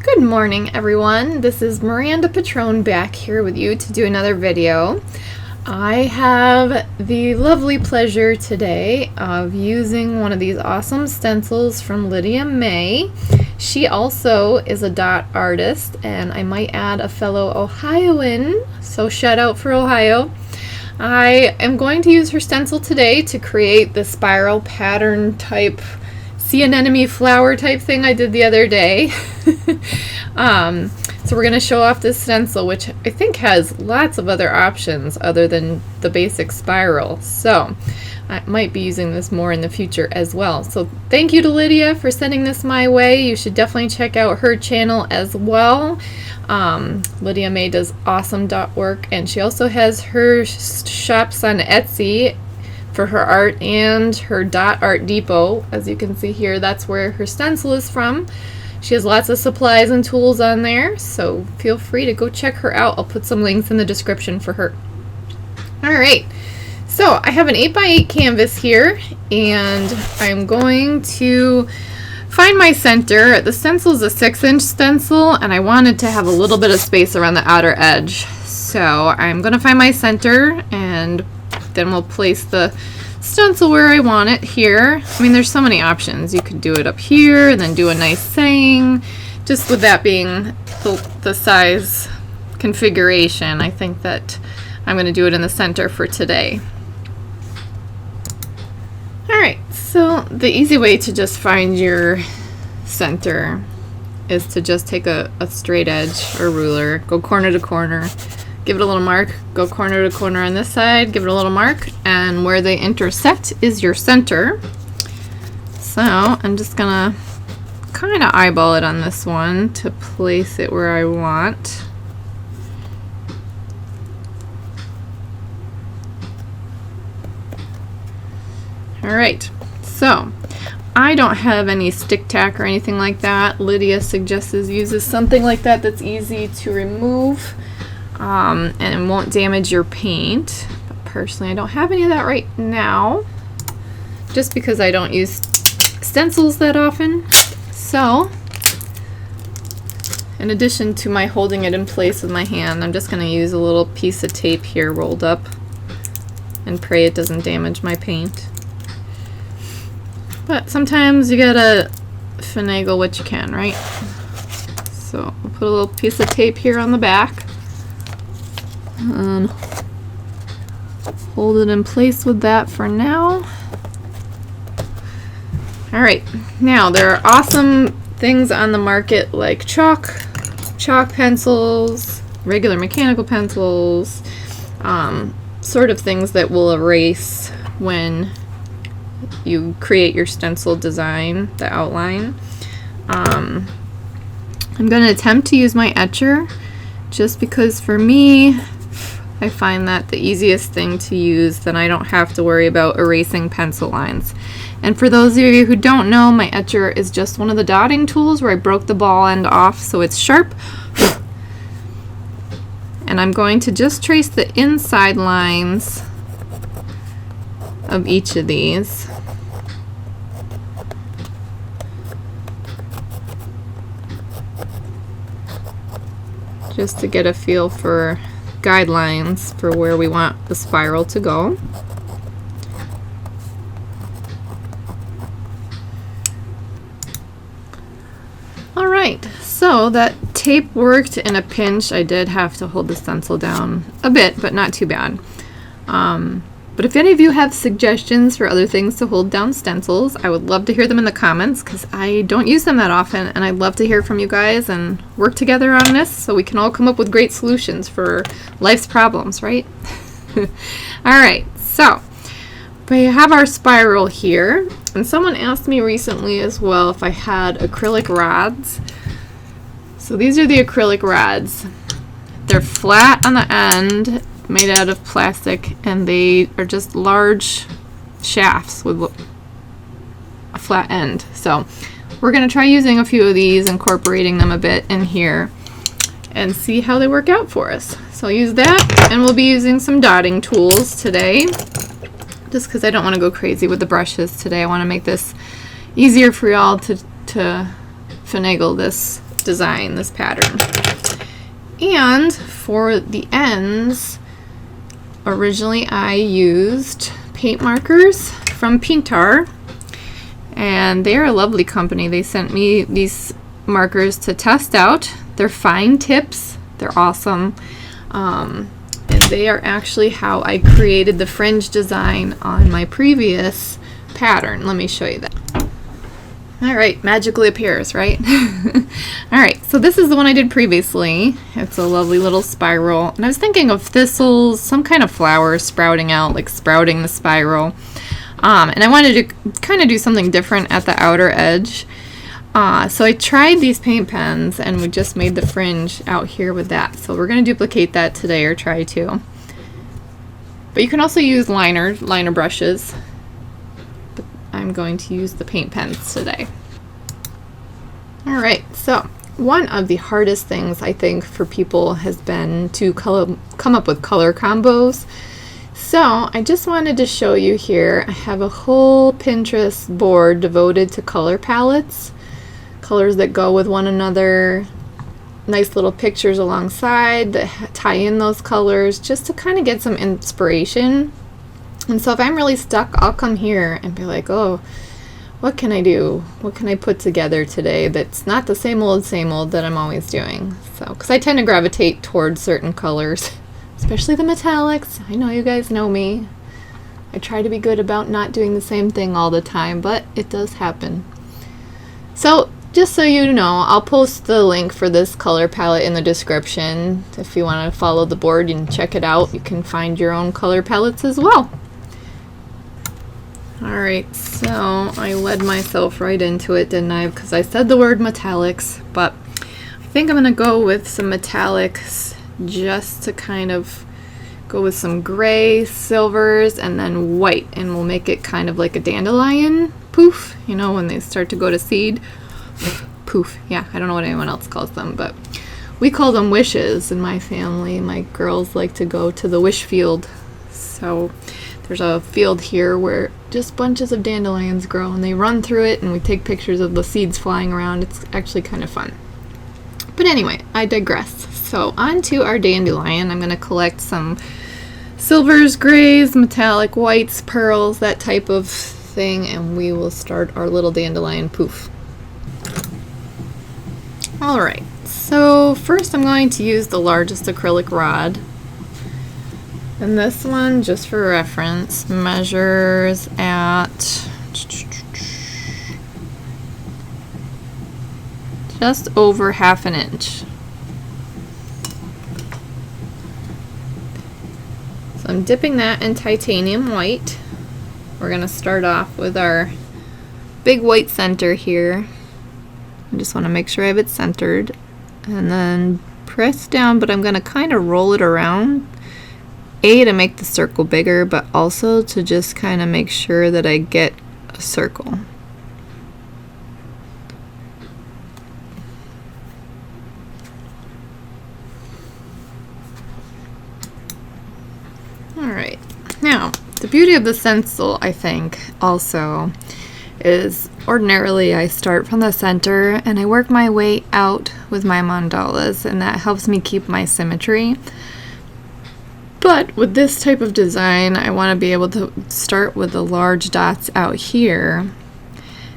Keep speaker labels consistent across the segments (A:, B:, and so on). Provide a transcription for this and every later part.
A: Good morning, everyone. This is Miranda Pitrone back here with you to do another video. I have the lovely pleasure today of using one of these awesome stencils from Lydia May. She also is a dot artist, and I might add a fellow Ohioan, so shout out for Ohio. I am going to use her stencil today to create the spiral pattern type sea anemone flower type thing I did the other day. So we're going to show off this stencil, which I think has lots of other options other than the basic spiral. So I might be using this more in the future as well. So thank you to Lydia for sending this my way. You should definitely check out her channel as well. Lydia May does awesome dot work, and she also has her shops on Etsy for her art and her dot art depot. As you can see here, that's where her stencil is from. She has lots of supplies and tools on there, so feel free to go check her out. I'll put some links in the description for her. Alright, so I have an 8x8 canvas here, and I'm going to find my center. The stencil is a 6-inch stencil, and I wanted to have a little bit of space around the outer edge. So I'm going to find my center, and then we'll place the stencil where I want it here. I mean, there's so many options. You could do it up here and then do a nice saying. Just with that being the size configuration, I think that I'm going to do it in the center for today. Alright, so the easy way to just find your center is to just take a straight edge or ruler, go corner to corner, give it a little mark, go corner to corner on this side, give it a little mark, and where they intersect is your center. So I'm just gonna kind of eyeball it on this one to place it where I want. Alright, so I don't have any stick tack or anything like that. Lydia suggests uses something like that that's easy to remove. And it won't damage your paint. But personally, I don't have any of that right now, just because I don't use stencils that often. So, in addition to my holding it in place with my hand, I'm just going to use a little piece of tape here rolled up and pray it doesn't damage my paint. But sometimes you gotta finagle what you can, right? So, I'll put a little piece of tape here on the back and hold it in place with that for now. Alright, now there are awesome things on the market like chalk pencils, regular mechanical pencils, sort of things that will erase when you create your stencil design, the outline. I'm going to attempt to use my Etcher just because for me, I find that the easiest thing to use, then I don't have to worry about erasing pencil lines. And for those of you who don't know, my Etcher is just one of the dotting tools where I broke the ball end off so it's sharp. And I'm going to just trace the inside lines of each of these. Just to get a feel for guidelines for where we want the spiral to go. Alright, so that tape worked in a pinch. I did have to hold the stencil down a bit, but not too bad. But if any of you have suggestions for other things to hold down stencils, I would love to hear them in the comments because I don't use them that often, and I'd love to hear from you guys and work together on this so we can all come up with great solutions for life's problems, right? Alright, so we have our spiral here, and someone asked me recently as well if I had acrylic rods. So these are the acrylic rods. They're flat on the end, made out of plastic, and they are just large shafts with a flat end. So we're going to try using a few of these, incorporating them a bit in here, and see how they work out for us. So I'll use that, and we'll be using some dotting tools today, just because I don't want to go crazy with the brushes today. I want to make this easier for y'all to finagle this design, this pattern. And for the ends, originally I used paint markers from Pintar, and they're a lovely company. They sent me these markers to test out. They're fine tips. They're awesome. And they are actually how I created the fringe design on my previous pattern. Let me show you that. Alright, magically appears, right? Alright, so this is the one I did previously. It's a lovely little spiral. And I was thinking of thistles, some kind of flowers sprouting out, like sprouting the spiral. And I wanted to kind of do something different at the outer edge. So I tried these paint pens, and we just made the fringe out here with that. So we're going to duplicate that today, or try to. But you can also use liner brushes. But I'm going to use the paint pens today. Alright, so one of the hardest things I think for people has been to come up with color combos. So I just wanted to show you here, I have a whole Pinterest board devoted to color palettes. Colors that go with one another, nice little pictures alongside that tie in those colors, just to kind of get some inspiration. And so if I'm really stuck, I'll come here and be like, oh, what can I do? What can I put together today that's not the same old that I'm always doing? So, because I tend to gravitate towards certain colors, especially the metallics. I know you guys know me. I try to be good about not doing the same thing all the time, but it does happen. So just so you know, I'll post the link for this color palette in the description. If you want to follow the board and check it out, you can find your own color palettes as well. Alright, so I led myself right into it, didn't I? Because I said the word metallics, but I think I'm going to go with some metallics just to kind of go with some gray, silvers, and then white, and we'll make it kind of like a dandelion poof, you know, when they start to go to seed. Poof, yeah, I don't know what anyone else calls them, but we call them wishes in my family. My girls like to go to the wish field. So there's a field here where just bunches of dandelions grow, and they run through it, and we take pictures of the seeds flying around. It's actually kind of fun. But anyway, I digress. So on to our dandelion. I'm going to collect some silvers, grays, metallic whites, pearls, that type of thing, and we will start our little dandelion poof. Alright, so first I'm going to use the largest acrylic rod. And this one, just for reference, measures at just over 1/2 inch. So I'm dipping that in titanium white. We're going to start off with our big white center here. I just want to make sure I have it centered, and then press down, but I'm going to kind of roll it around, to make the circle bigger, but also to just kind of make sure that I get a circle. Alright, now the beauty of the stencil, I think, also is ordinarily I start from the center and I work my way out with my mandalas, and that helps me keep my symmetry. But with this type of design, I want to be able to start with the large dots out here,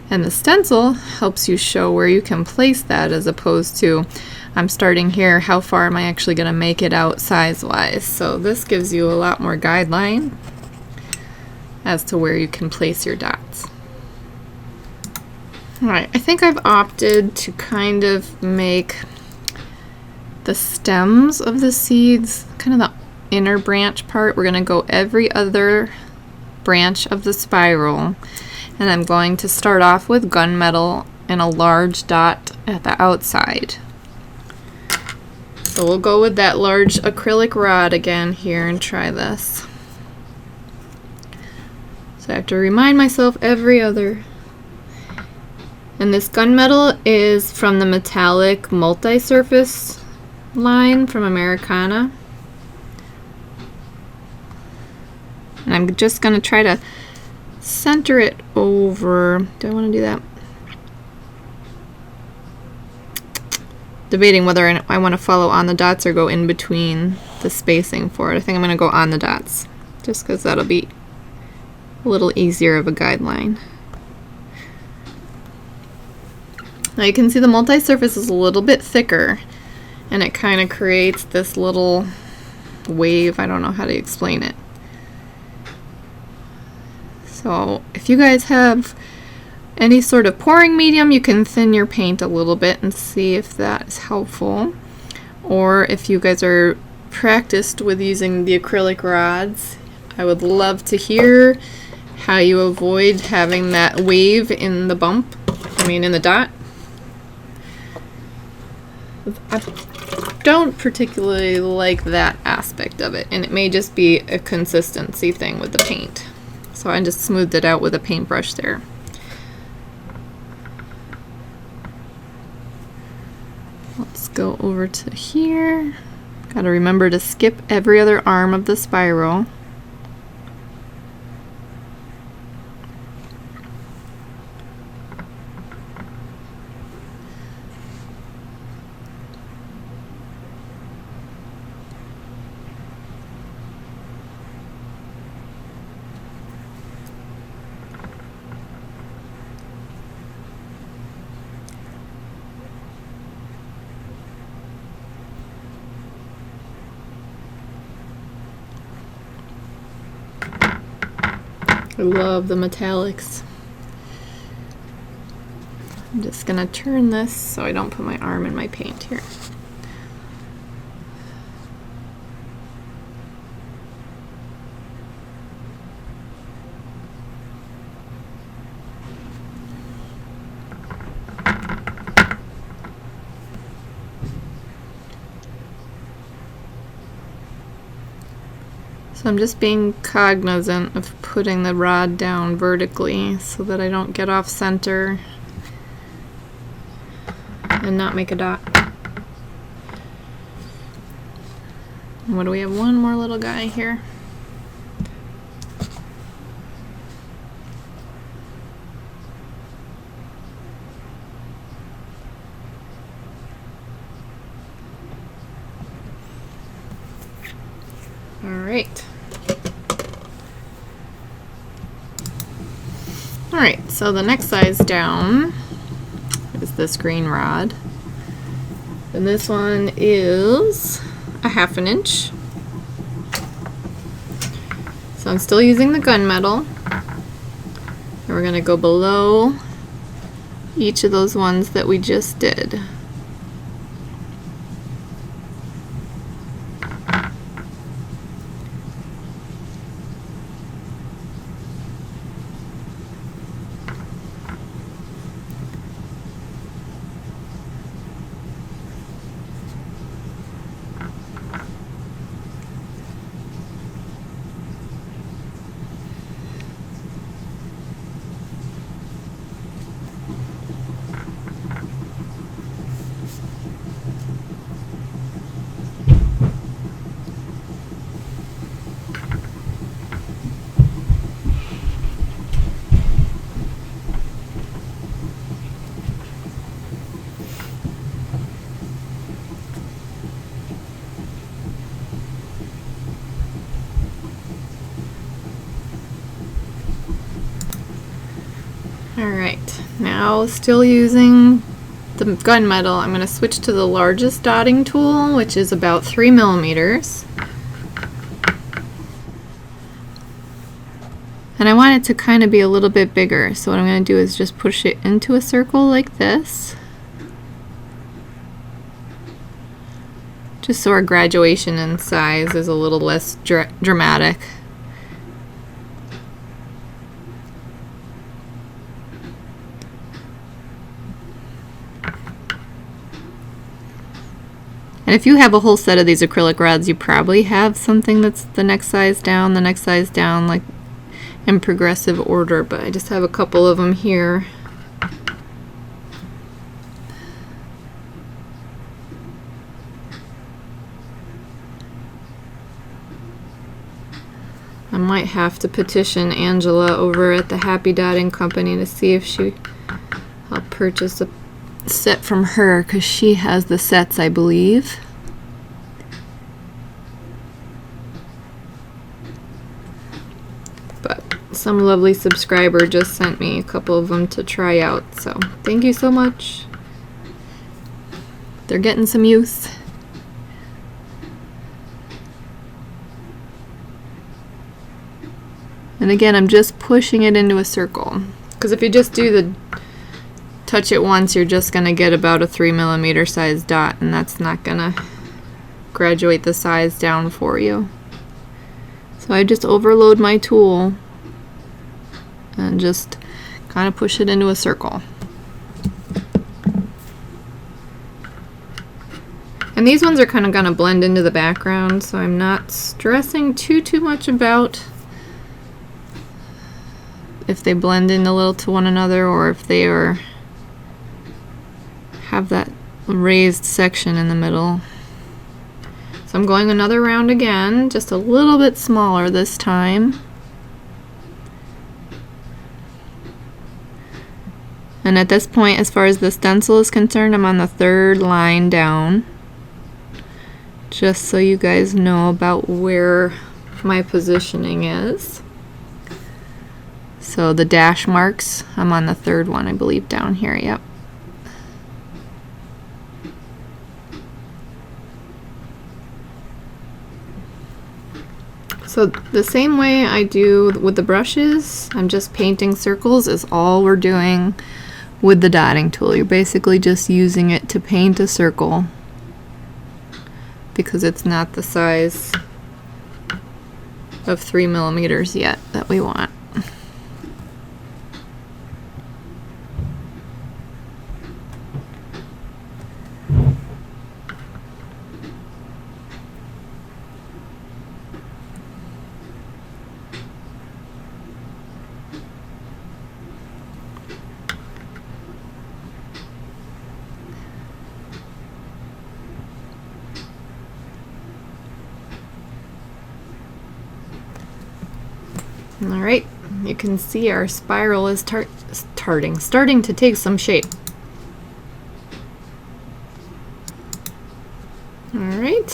A: and the stencil helps you show where you can place that, as opposed to I'm starting here, how far am I actually going to make it out size-wise? So this gives you a lot more guideline as to where you can place your dots. Alright, I think I've opted to kind of make the stems of the seeds, kind of the inner branch part. We're going to go every other branch of the spiral, and I'm going to start off with gunmetal and a large dot at the outside. So we'll go with that large acrylic rod again here and try this. So I have to remind myself every other. And this gunmetal is from the metallic multi-surface line from Americana. And I'm just going to try to center it over. Do I want to do that? debating whether I want to follow on the dots or go in between the spacing for it. I think I'm going to go on the dots, just because that'll be a little easier of a guideline. Now you can see the multi-surface is a little bit thicker, and it kind of creates this little wave. I don't know how to explain it. So if you guys have any sort of pouring medium, you can thin your paint a little bit and see if that is helpful. Or if you guys are practiced with using the acrylic rods, I would love to hear how you avoid having that wave in the bump, in the dot. I don't particularly like that aspect of it, and it may just be a consistency thing with the paint. So I just smoothed it out with a paintbrush there. Let's go over to here. Gotta remember to skip every other arm of the spiral. I love the metallics. I'm just gonna turn this so I don't put my arm in my paint here. So I'm just being cognizant of putting the rod down vertically so that I don't get off center and not make a dot. And what do we have? One more little guy here. All right. Alright, so the next size down is this green rod. And this one is a 1/2 inch. So I'm still using the gunmetal. And we're going to go below each of those ones that we just did. Alright, now still using the gunmetal, I'm going to switch to the largest dotting tool, which is about 3 millimeters. And I want it to kind of be a little bit bigger, so what I'm going to do is just push it into a circle like this. Just so our graduation in size is a little less dramatic. And if you have a whole set of these acrylic rods, you probably have something that's the next size down, like in progressive order, but I just have a couple of them here. I might have to petition Angela over at the Happy Dotting Company to see if she'll purchase a set from her because she has the sets, I believe. But some lovely subscriber just sent me a couple of them to try out, so thank you so much. They're getting some use. And again, I'm just pushing it into a circle, because if you just do the touch it once, you're just going to get about a 3mm size dot, and that's not going to graduate the size down for you. So I just overload my tool and just kind of push it into a circle. And these ones are kind of going to blend into the background, so I'm not stressing too much about if they blend in a little to one another, or if they have that raised section in the middle. So I'm going another round again, just a little bit smaller this time. And at this point, as far as the stencil is concerned, I'm on the 3rd line down. Just so you guys know about where my positioning is. So the dash marks, I'm on the 3rd one, I believe, down here, yep. So the same way I do with the brushes, I'm just painting circles, is all we're doing with the dotting tool. You're basically just using it to paint a circle, because it's not the size of 3mm yet that we want. Alright, you can see our spiral is starting to take some shape. Alright.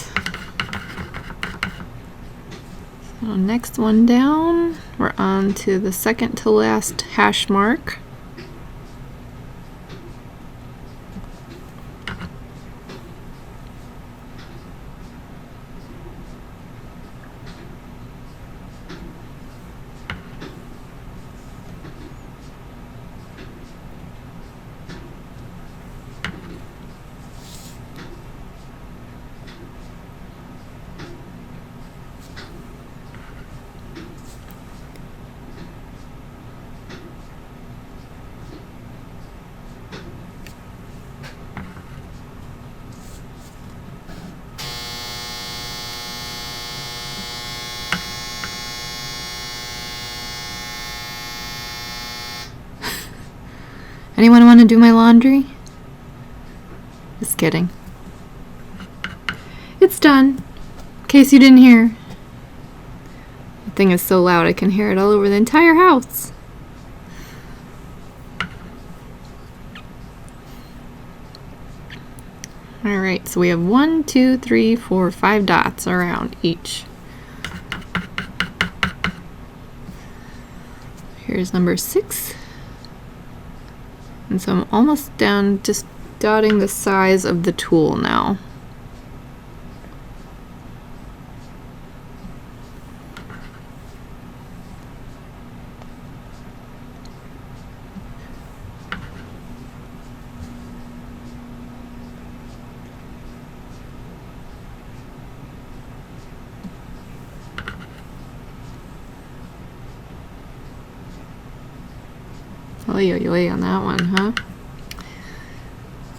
A: So next one down, we're on to the 2nd to last hash mark. Anyone want to do my laundry? Just kidding. It's done. In case you didn't hear. The thing is so loud I can hear it all over the entire house. Alright, so we have 1, 2, 3, 4, 5 dots around each. Here's number 6. And so I'm almost down, just dotting the size of the tool now. Oy, oy, oy on that one, huh?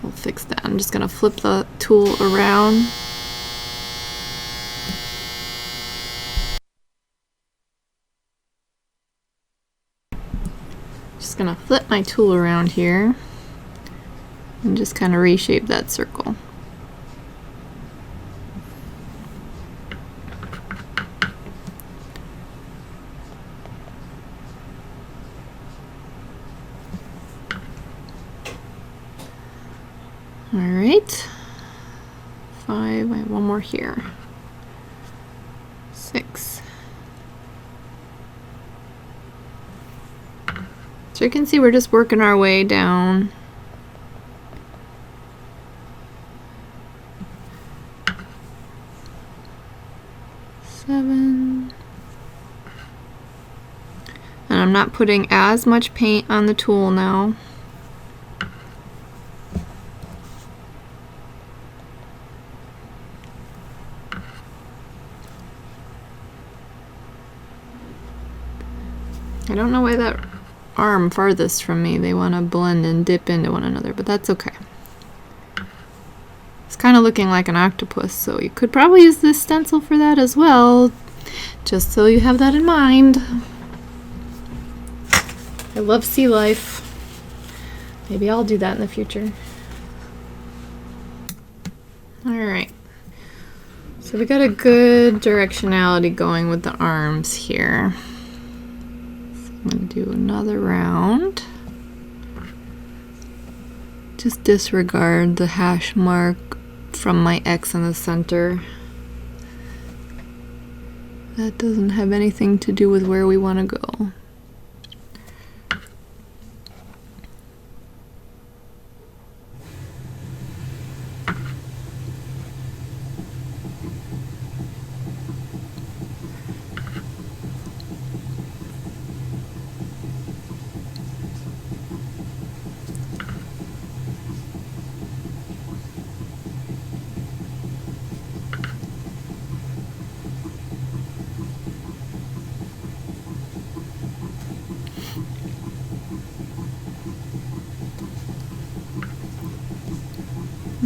A: We'll fix that. I'm just gonna flip the tool around. Just gonna flip my tool around here and just kind of reshape that circle. right. 5, I have one more here. 6. So you can see we're just working our way down. 7. And I'm not putting as much paint on the tool now. I don't know why that arm farthest from me, they want to blend and dip into one another, but that's okay. It's kind of looking like an octopus, so you could probably use this stencil for that as well, just so you have that in mind. I love sea life. Maybe I'll do that in the future. Alright, so we got a good directionality going with the arms here. I'm going to do another round. Just disregard the hash mark from my X in the center. That doesn't have anything to do with where we want to go.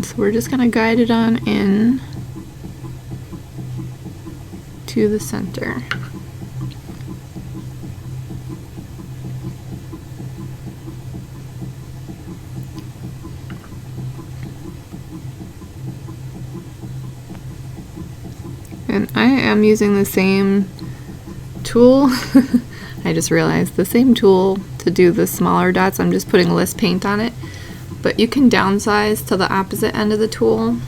A: So we're just going to guide it on in to the center. And I am using the same tool. I just realized the same tool to do the smaller dots. I'm just putting less paint on it. But you can downsize to the opposite end of the tool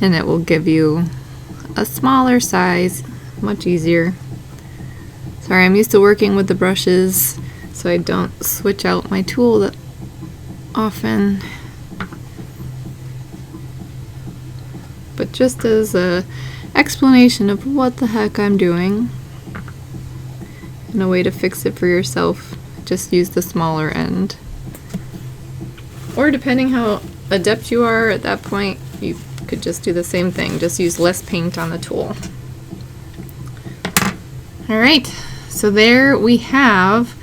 A: and it will give you a smaller size, much easier. Sorry, I'm used to working with the brushes so I don't switch out my tool that often. But just as a explanation of what the heck I'm doing and a way to fix it for yourself, just use the smaller end. Or depending how adept you are at that point, you could just do the same thing. Just use less paint on the tool. Alright, so there we have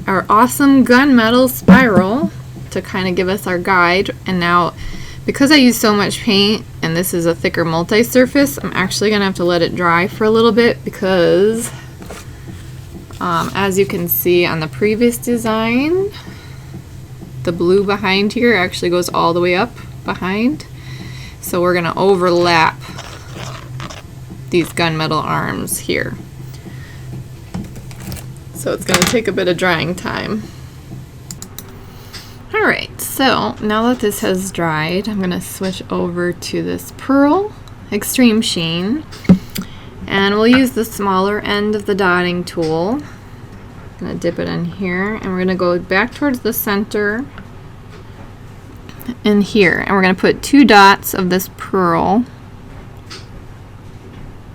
A: our awesome gunmetal spiral to kind of give us our guide. And now, because I use so much paint, and this is a thicker multi-surface, I'm actually going to have to let it dry for a little bit because, as you can see on the previous design, the blue behind here actually goes all the way up behind. So we're going to overlap these gunmetal arms here. So it's going to take a bit of drying time. Alright, so now that this has dried, I'm going to switch over to this Pearl Extreme Sheen. And we'll use the smaller end of the dotting tool. I'm going to dip it in here, and we're going to go back towards the center in here, and we're going to put 2 dots of this pearl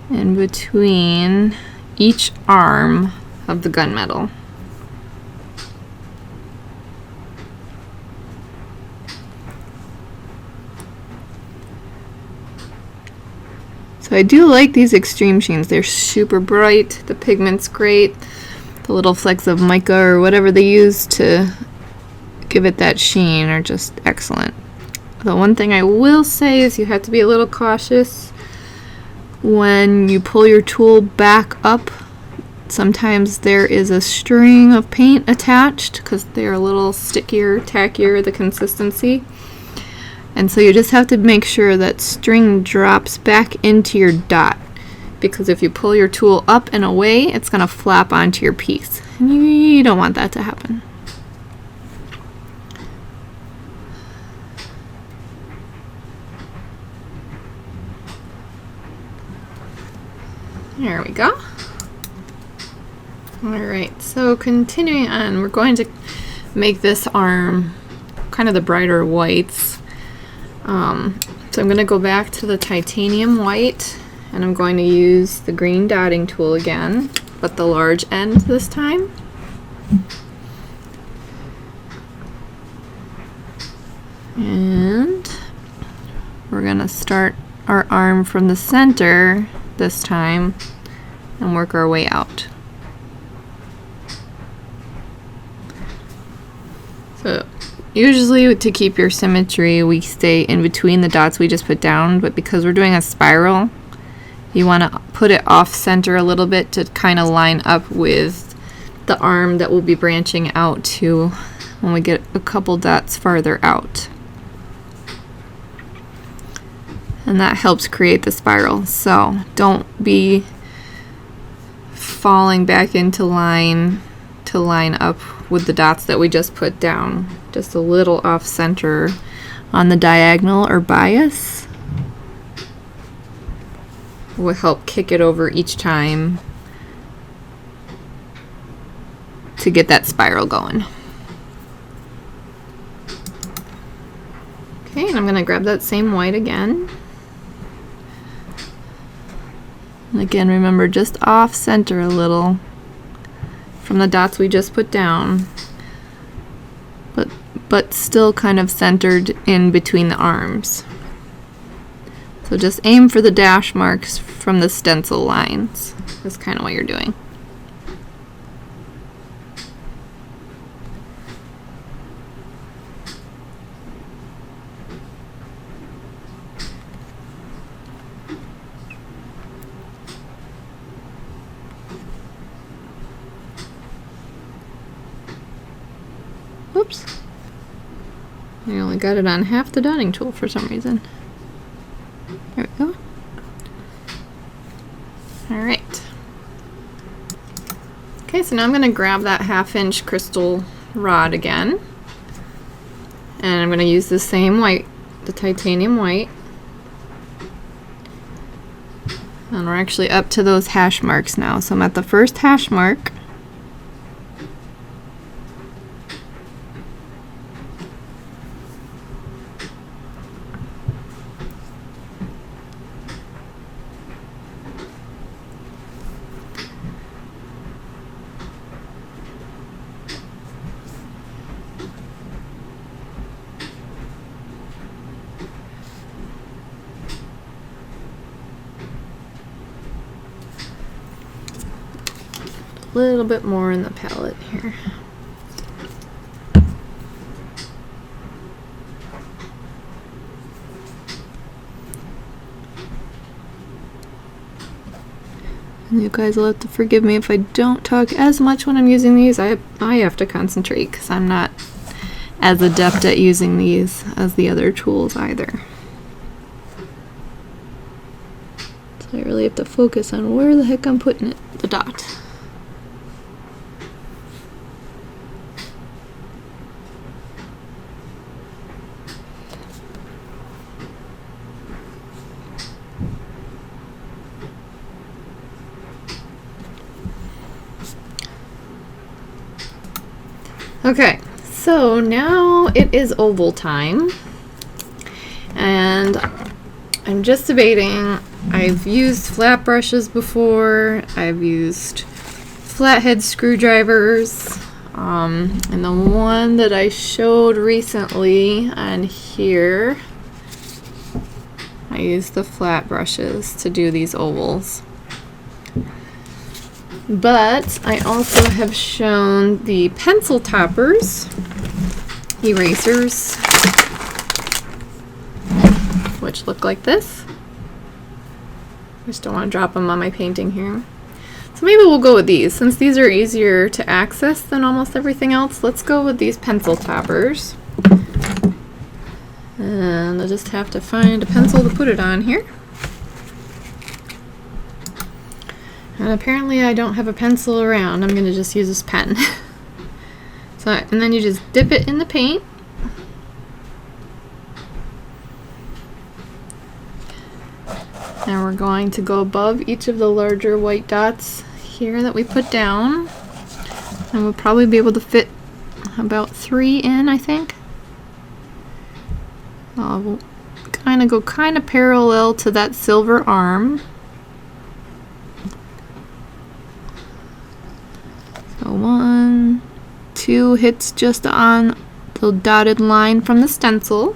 A: in between each arm of the gunmetal. So I do like these extreme sheens. They're super bright, the pigment's great. The little flecks of mica or whatever they use to give it that sheen are just excellent. The one thing I will say is you have to be a little cautious when you pull your tool back up. Sometimes there is a string of paint attached because they're a little stickier, tackier, the consistency. And so you just have to make sure that string drops back into your dot, because if you pull your tool up and away, it's going to flap onto your piece. And you don't want that to happen. There we go. Alright, so continuing on, we're going to make this arm kind of the brighter whites. So I'm going to go back to the titanium white, and I'm going to use the green dotting tool again, but the large end this time. And we're going to start our arm from the center this time and work our way out. So usually to keep your symmetry, we stay in between the dots we just put down, but because we're doing a spiral, you want to put it off center a little bit to kind of line up with the arm that we'll be branching out to when we get a couple dots farther out. And that helps create the spiral. So don't be falling back into line to line up with the dots that we just put down. Just a little off center on the diagonal or bias will help kick it over each time to get that spiral going. Okay, and I'm going to grab that same white again. And again, remember, just off center a little from the dots we just put down, but still kind of centered in between the arms. So just aim for the dash marks from the stencil lines. That's kind of what you're doing. Oops. I only got it on half the dotting tool for some reason. There we go. Alright. Okay, so now I'm going to grab that 1/2" crystal rod again. And I'm going to use the same white, the titanium white. And we're actually up to those hash marks now. So I'm at the first hash mark. A little bit more in the palette here. And you guys will have to forgive me if I don't talk as much when I'm using these. I have to concentrate because I'm not as adept at using these as the other tools either. So I really have to focus on where the heck I'm putting it, the dot. Okay, so now it is oval time, and I'm just debating. I've used flat brushes before, I've used flathead screwdrivers, and the one that I showed recently on here, I used the flat brushes to do these ovals. But I also have shown the pencil toppers, erasers, which look like this. I just don't want to drop them on my painting here. So maybe we'll go with these. Since these are easier to access than almost everything else, let's go with these pencil toppers. And I'll just have to find a pencil to put it on here. And apparently I don't have a pencil around. I'm going to just use this pen. And then you just dip it in the paint. And we're going to go above each of the larger white dots here that we put down. And we'll probably be able to fit about 3 in, I think. I'll go kind of parallel to that silver arm. So 1, 2 hits just on the dotted line from the stencil.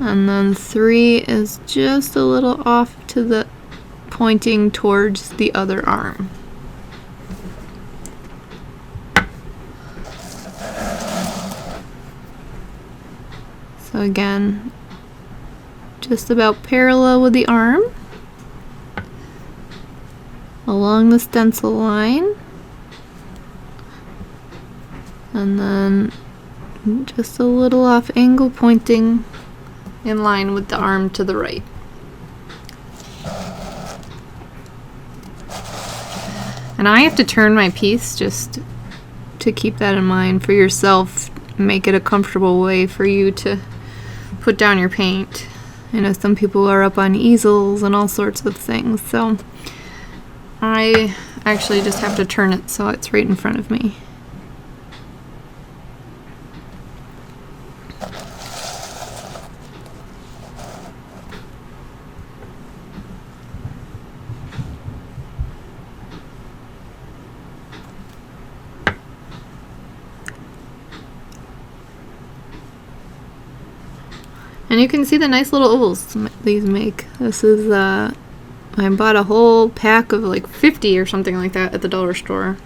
A: And then 3 is just a little off to the pointing towards the other arm. So again, just about parallel with the arm, along the stencil line, and then just a little off angle pointing in line with the arm to the right. And I have to turn my piece just to keep that in mind for yourself, make it a comfortable way for you to put down your paint. You know, some people are up on easels and all sorts of things, so I actually just have to turn it so it's right in front of me. And you can see the nice little ovals these make. This is, I bought a whole pack of like 50 or something like that at the dollar store.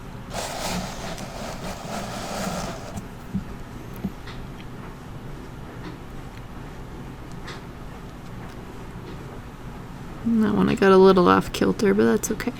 A: And that one I got a little off kilter, but that's okay.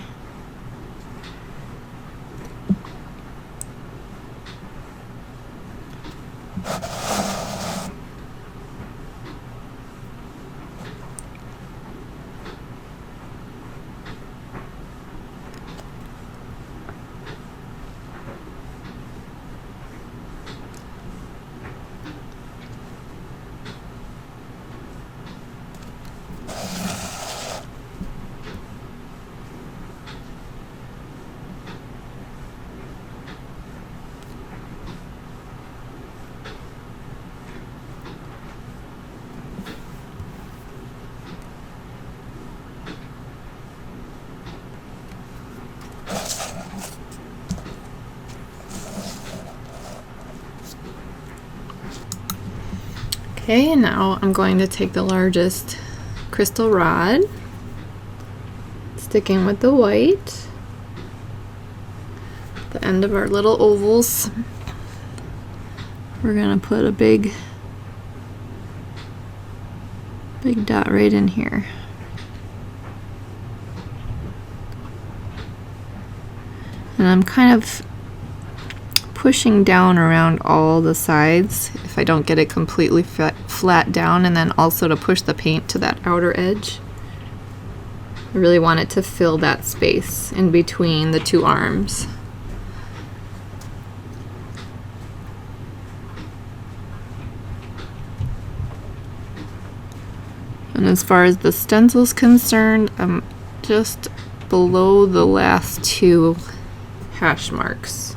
A: Okay, now I'm going to take the largest crystal rod, sticking with the white, the end of our little ovals. We're gonna put a big dot right in here. And I'm kind of pushing down around all the sides if I don't get it completely flat down, and then also to push the paint to that outer edge. I really want it to fill that space in between the two arms. And as far as the stencil's concerned, I'm just below the last 2 hash marks,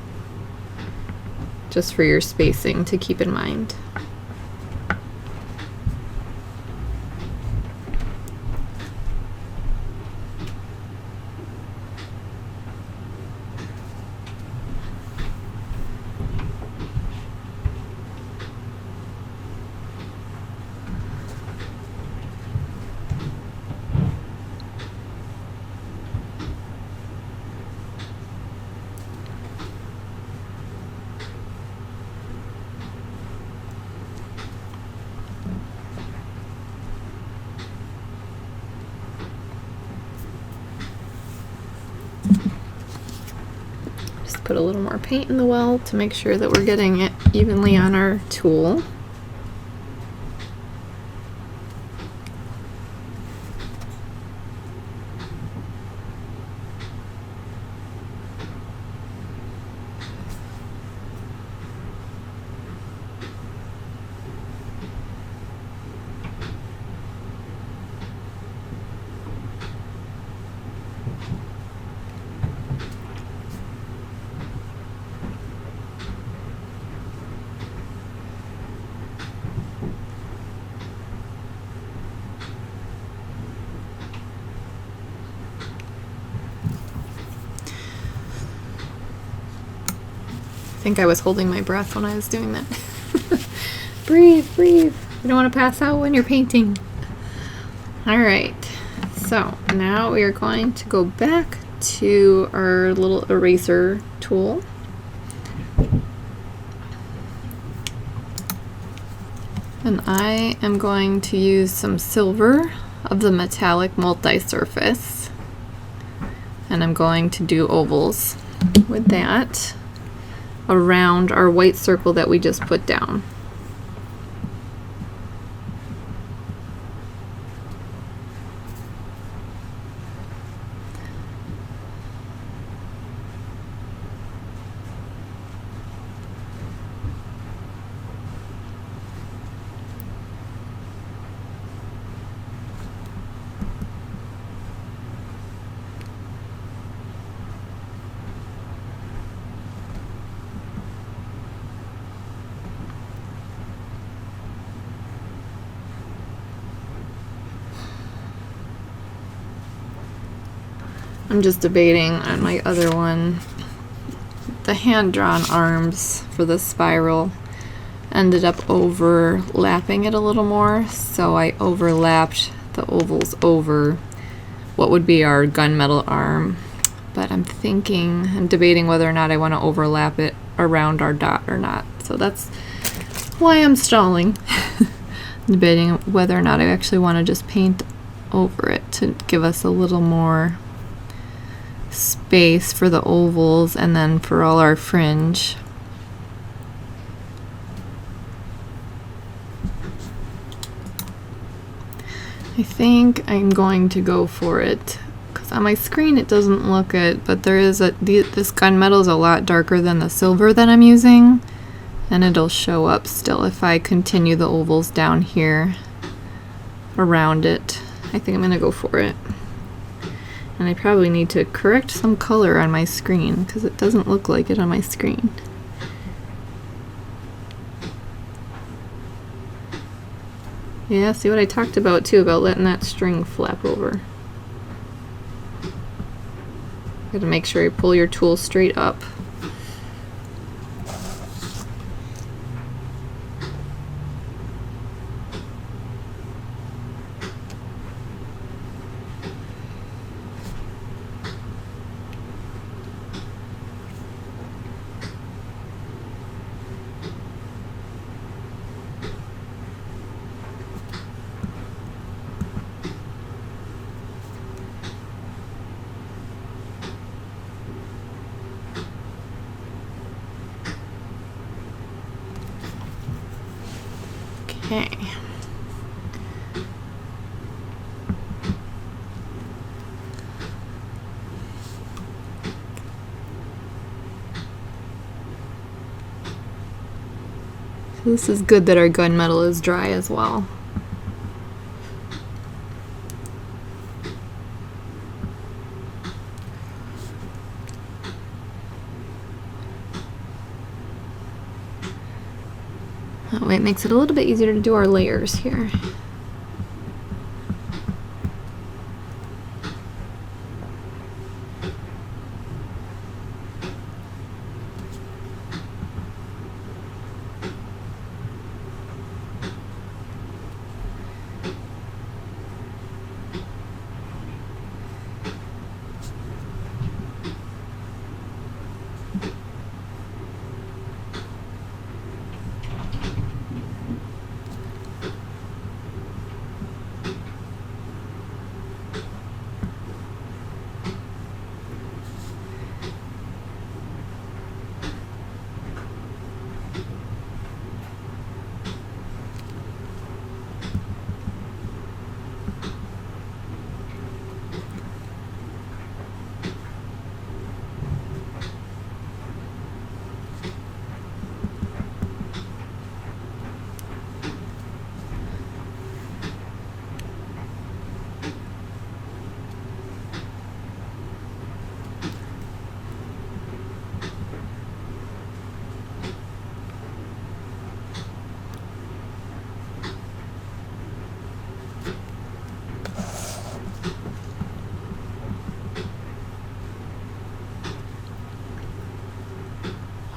A: just for your spacing to keep in mind. Put a little more paint in the well to make sure that we're getting it evenly on our tool. think I was holding my breath when I was doing that. Breathe, breathe. You don't want to pass out when you're painting. All right, so now we are going to go back to our little eraser tool. And I am going to use some silver of the metallic multi-surface. And I'm going to do ovals with that around our white circle that we just put down. I'm just debating on my other one. The hand-drawn arms for the spiral ended up overlapping it a little more, so I overlapped the ovals over what would be our gunmetal arm. But I'm debating whether or not I want to overlap it around our dot or not. So that's why I'm stalling. Debating whether or not I actually want to just paint over it to give us a little more space for the ovals and then for all our fringe. I think I'm going to go for it because on my screen it doesn't look it, but there is this gunmetal is a lot darker than the silver that I'm using, and it'll show up still if I continue the ovals down here around it. I think I'm gonna go for it. And I probably need to correct some color on my screen because it doesn't look like it on my screen. Yeah, see what I talked about too, about letting that string flap over. You gotta make sure you pull your tool straight up. Okay. So this is good that our gunmetal is dry as well. That way it makes it a little bit easier to do our layers here.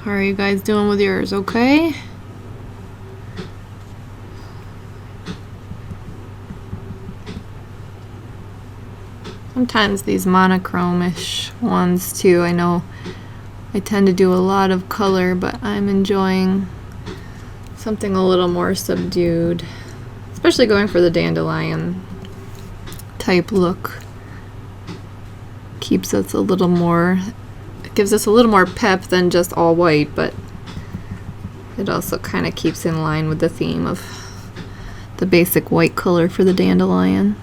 A: How are you guys doing with yours? Okay? Sometimes these monochrome-ish ones too. I know I tend to do a lot of color, but I'm enjoying something a little more subdued, especially going for the dandelion type look. Keeps us a little more, it gives us a little more pep than just all white, but it also kind of keeps in line with the theme of the basic white color for the dandelion.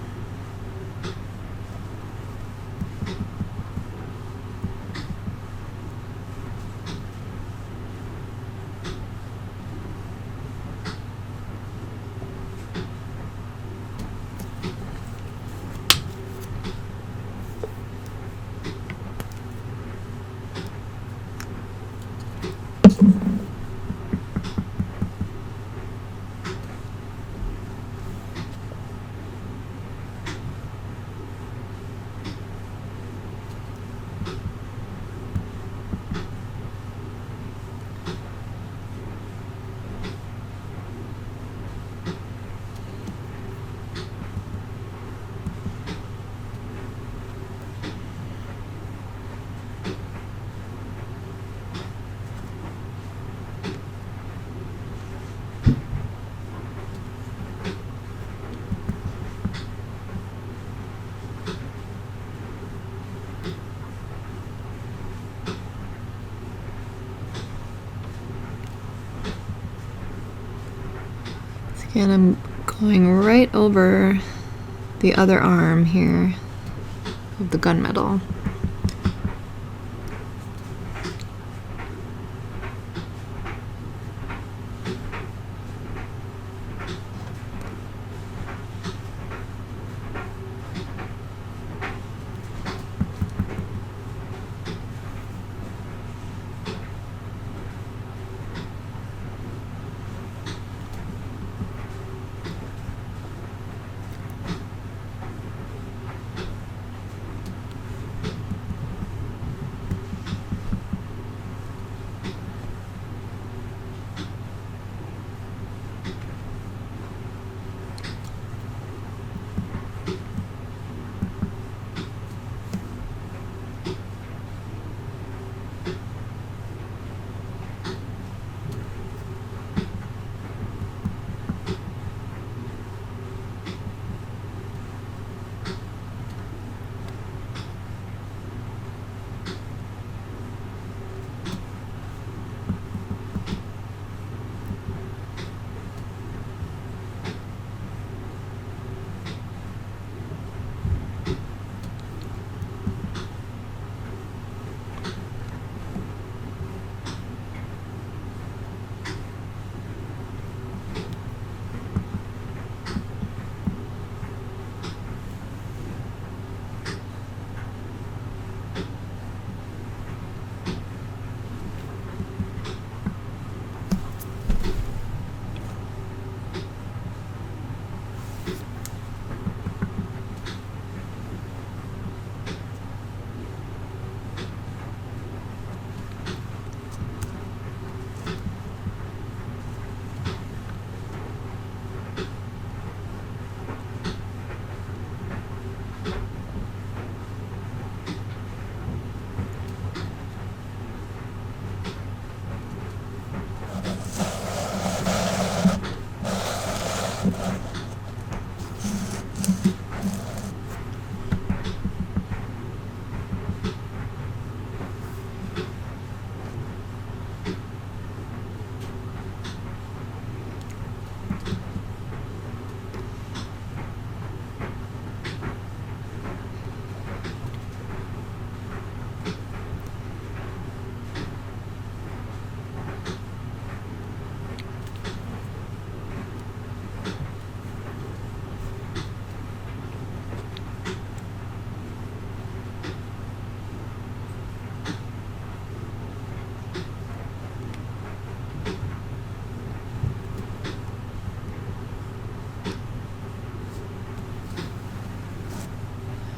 A: And I'm going right over the other arm here of the gunmetal.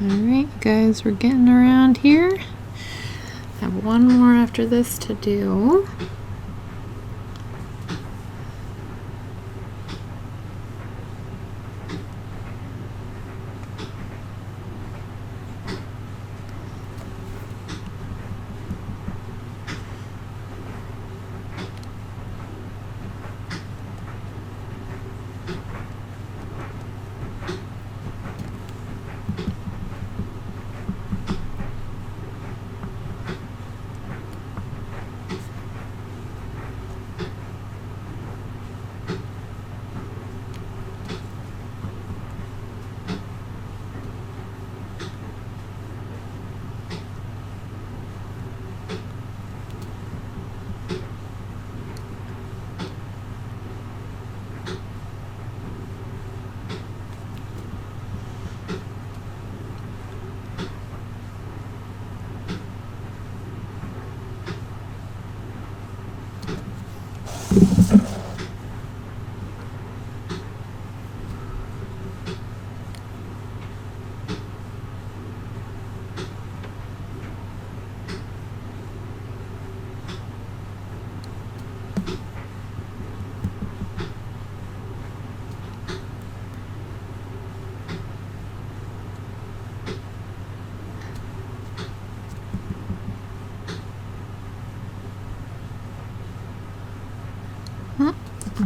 A: Alright guys, we're getting around here. I have one more after this to do.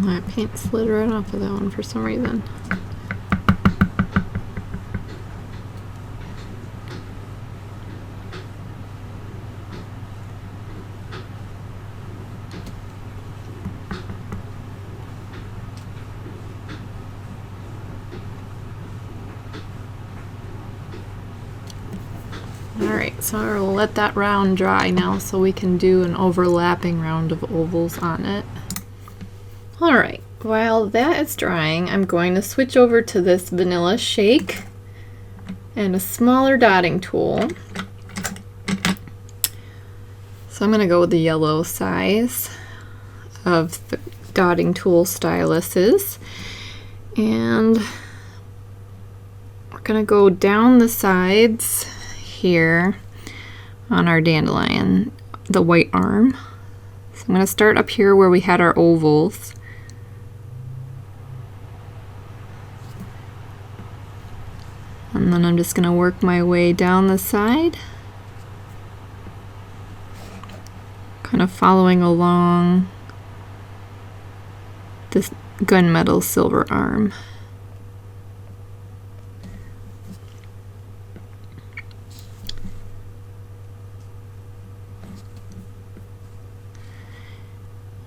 A: My paint slid right off of that one for some reason. Alright, so I'll let that round dry now so we can do an overlapping round of ovals on it. Alright, while that is drying, I'm going to switch over to this vanilla shake and a smaller dotting tool. So I'm going to go with the yellow size of the dotting tool styluses, and we're going to go down the sides here on our dandelion, the white arm. So I'm going to start up here where we had our ovals. And then I'm just going to work my way down the side, kind of following along this gunmetal silver arm.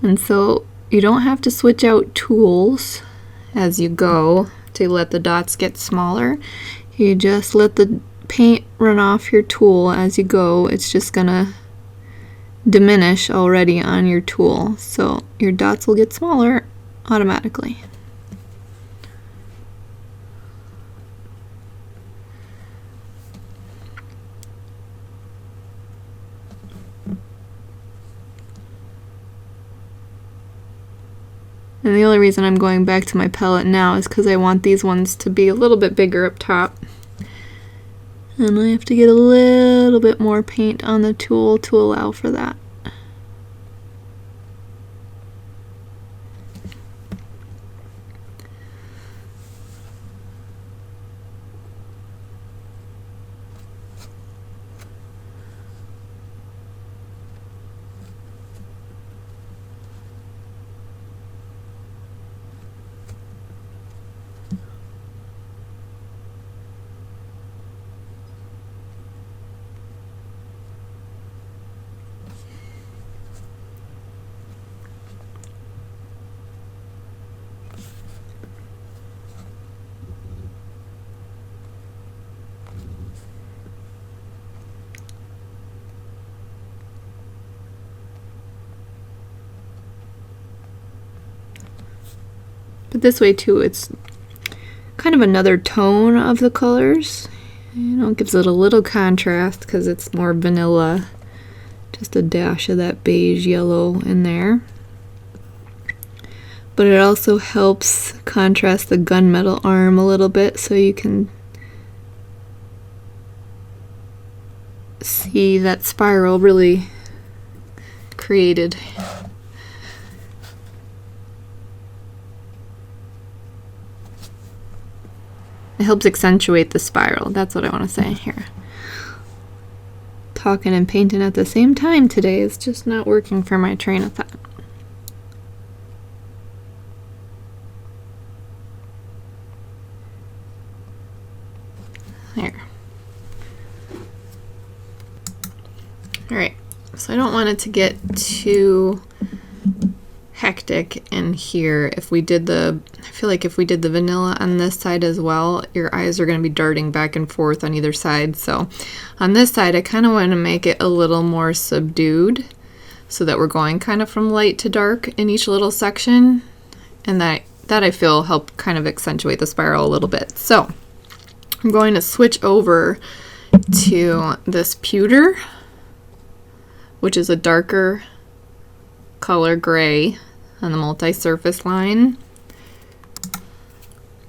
A: And so you don't have to switch out tools as you go to let the dots get smaller. You just let the paint run off your tool as you go. It's just gonna diminish already on your tool, so your dots will get smaller automatically. And the only reason I'm going back to my palette now is because I want these ones to be a little bit bigger up top. And I have to get a little bit more paint on the tool to allow for that. But this way too, it's kind of another tone of the colors. You know, it gives it a little contrast because it's more vanilla. Just a dash of that beige yellow in there. But it also helps contrast the gunmetal arm a little bit so you can see that spiral really created. It helps accentuate the spiral. That's what I want to say here. Talking and painting at the same time today is just not working for my train of thought. There. Alright, so I don't want it to get too hectic in here. If we did I feel like if we did the vanilla on this side as well, your eyes are going to be darting back and forth on either side. So on this side, I kind of want to make it a little more subdued so that we're going kind of from light to dark in each little section, and that I feel help kind of accentuate the spiral a little bit. So I'm going to switch over to this pewter, which is a darker color gray on the multi-surface line.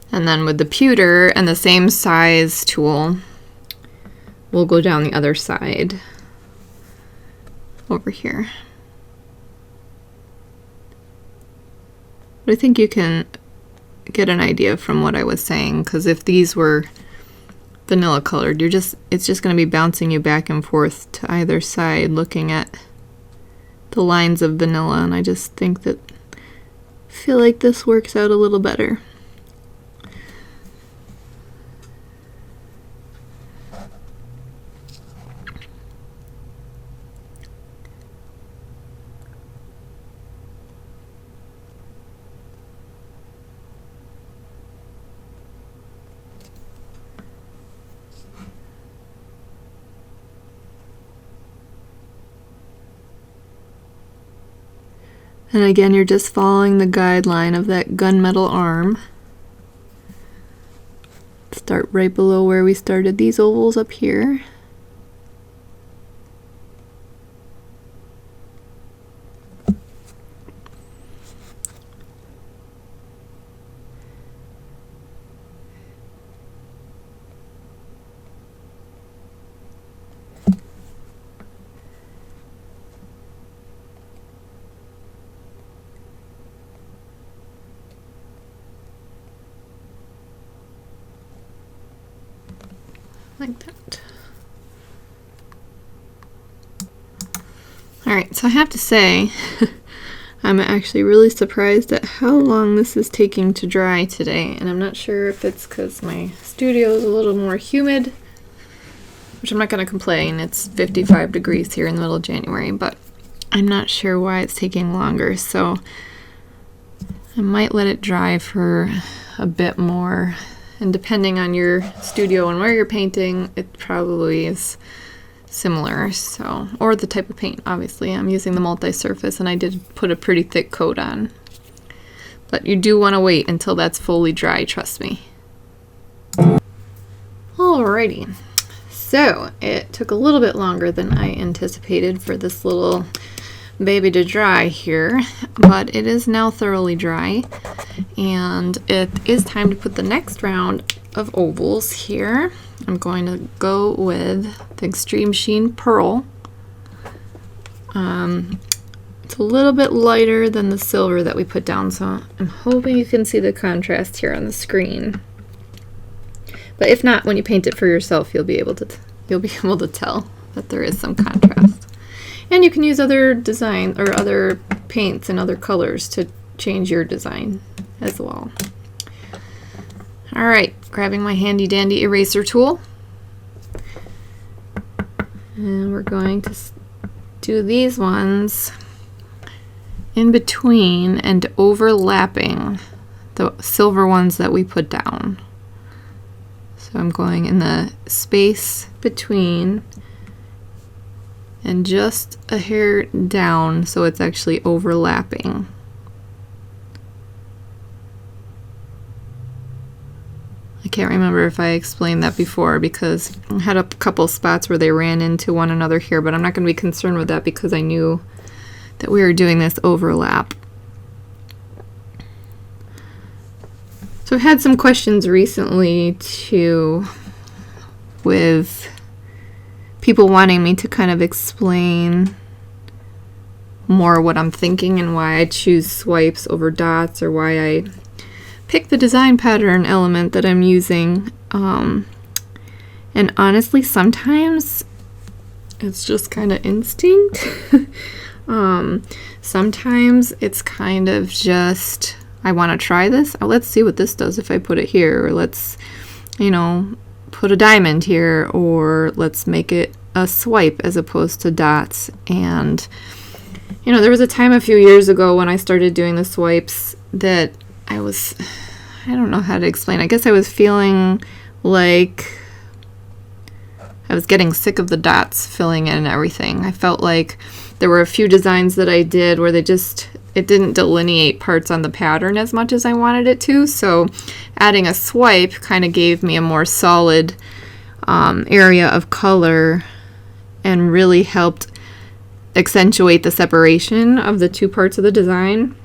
A: And then with the pewter and the same size tool, we'll go down the other side over here. But I think you can get an idea from what I was saying, because if these were vanilla colored, it's just going to be bouncing you back and forth to either side looking at the lines of vanilla, and I just think that feel like this works out a little better. And again, you're just following the guideline of that gunmetal arm. Start right below where we started these ovals up here. Like that. Alright, so I have to say, I'm actually really surprised at how long this is taking to dry today, and I'm not sure if it's because my studio is a little more humid, which I'm not going to complain, it's 55 degrees here in the middle of January, but I'm not sure why it's taking longer, so I might let it dry for a bit more. And depending on your studio and where you're painting, it probably is similar. So, or the type of paint, obviously. I'm using the multi-surface, and I did put a pretty thick coat on. But you do want to wait until that's fully dry, trust me. Alrighty. So, it took a little bit longer than I anticipated for this little baby to dry here, but it is now thoroughly dry, and it is time to put the next round of ovals here. I'm going to go with the Extreme Sheen Pearl. It's a little bit lighter than the silver that we put down, so I'm hoping you can see the contrast here on the screen. But if not, when you paint it for yourself, you'll be able to tell that there is some contrast. And you can use other design or other paints and other colors to change your design as well. Alright, grabbing my handy dandy eraser tool. And we're going to do these ones in between and overlapping the silver ones that we put down. So I'm going in the space between and just a hair down so it's actually overlapping. I can't remember if I explained that before because I had a couple spots where they ran into one another here, but I'm not going to be concerned with that because I knew that we were doing this overlap. So I've had some questions recently too with people wanting me to kind of explain more what I'm thinking and why I choose swipes over dots, or why I pick the design pattern element that I'm using. And honestly, sometimes it's just kind of instinct. Sometimes it's kind of just, I want to try this. Oh, let's see what this does if I put it here, or let's, put a diamond here, or let's make it a swipe as opposed to dots. And there was a time a few years ago when I started doing the swipes that I don't know how to explain. I guess I was feeling like I was getting sick of the dots filling in everything. I felt like there were a few designs that I did where it didn't delineate parts on the pattern as much as I wanted it to. So adding a swipe kind of gave me a more solid area of color and really helped accentuate the separation of the two parts of the design.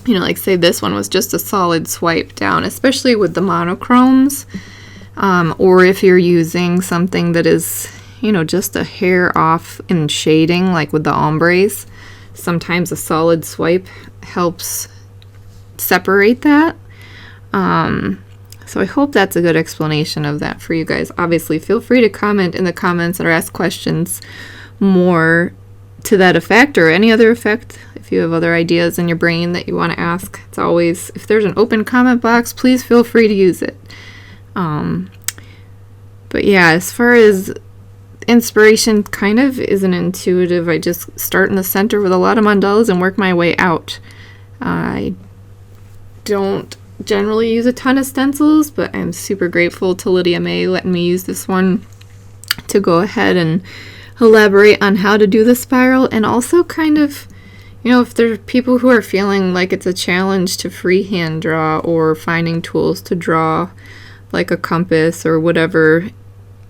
A: Like say this one was just a solid swipe down, especially with the monochromes, or if you're using something that is, just a hair off in shading, like with the ombres. Sometimes a solid swipe helps separate that. So I hope that's a good explanation of that for you guys. Obviously, feel free to comment in the comments or ask questions more to that effect or any other effect if you have other ideas in your brain that you want to ask, it's always, if there's an open comment box, please feel free to use it. But yeah, as far as inspiration, kind of isn't intuitive. I just start in the center with a lot of mandalas and work my way out. I don't generally use a ton of stencils, but I'm super grateful to Lydia May letting me use this one to go ahead and elaborate on how to do the spiral, and also kind of, if there are people who are feeling like it's a challenge to freehand draw or finding tools to draw, like a compass or whatever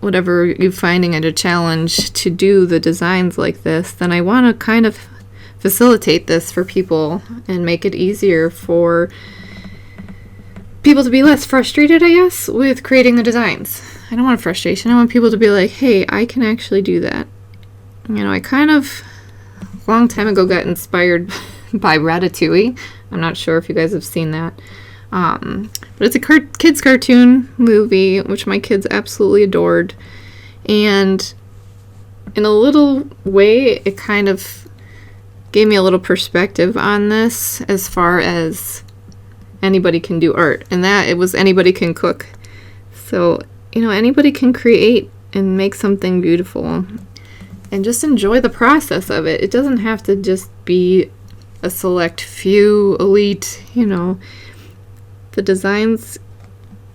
A: you're finding it a challenge to do the designs like this, then I want to kind of facilitate this for people and make it easier for people to be less frustrated, I guess, with creating the designs. I don't want frustration. I want people to be like, hey, I can actually do that. I kind of, a long time ago, got inspired by Ratatouille. I'm not sure if you guys have seen that. But it's a kids cartoon movie, which my kids absolutely adored. And in a little way, it kind of gave me a little perspective on this as far as anybody can do art. And that it was anybody can cook. So, anybody can create and make something beautiful. And just enjoy the process of it. It doesn't have to just be a select few elite, The designs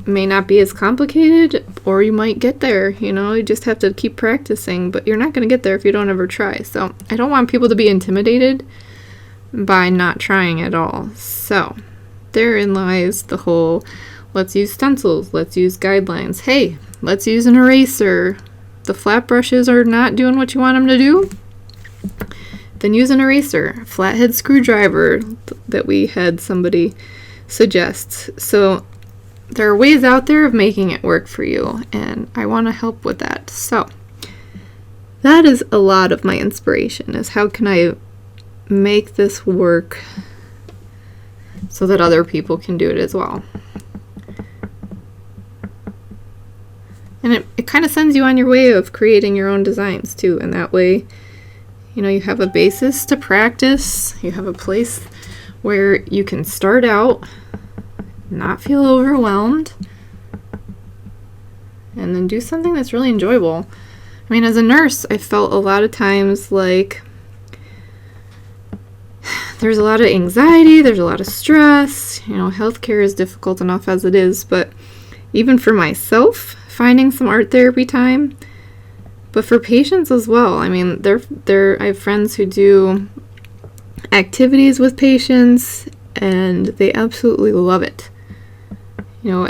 A: may not be as complicated, or you might get there, you just have to keep practicing, but you're not going to get there if you don't ever try. So I don't want people to be intimidated by not trying at all. So therein lies the whole, let's use stencils, let's use guidelines. Hey, let's use an eraser. The flat brushes are not doing what you want them to do, then use an eraser. Flathead screwdriver that we had somebody suggest. So there are ways out there of making it work for you, and I want to help with that. So that is a lot of my inspiration, is how can I make this work so that other people can do it as well. And it kind of sends you on your way of creating your own designs too, and that way, you have a basis to practice, you have a place where you can start out, not feel overwhelmed, and then do something that's really enjoyable. I mean, as a nurse, I felt a lot of times like there's a lot of anxiety, there's a lot of stress, healthcare is difficult enough as it is, but even for myself, finding some art therapy time, but for patients as well. I mean, I have friends who do activities with patients, and they absolutely love it.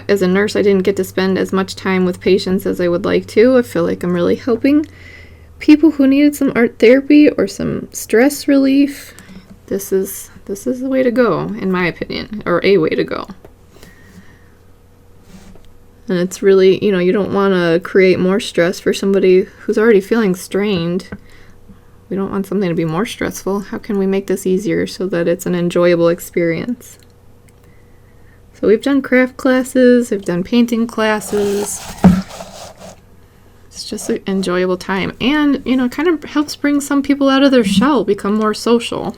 A: As a nurse, I didn't get to spend as much time with patients as I would like to. I feel like I'm really helping people who needed some art therapy or some stress relief. This is the way to go, in my opinion, or a way to go. And it's really, you don't want to create more stress for somebody who's already feeling strained. We don't want something to be more stressful. How can we make this easier so that it's an enjoyable experience? So we've done craft classes, we've done painting classes. It's just an enjoyable time. And, it kind of helps bring some people out of their shell, become more social.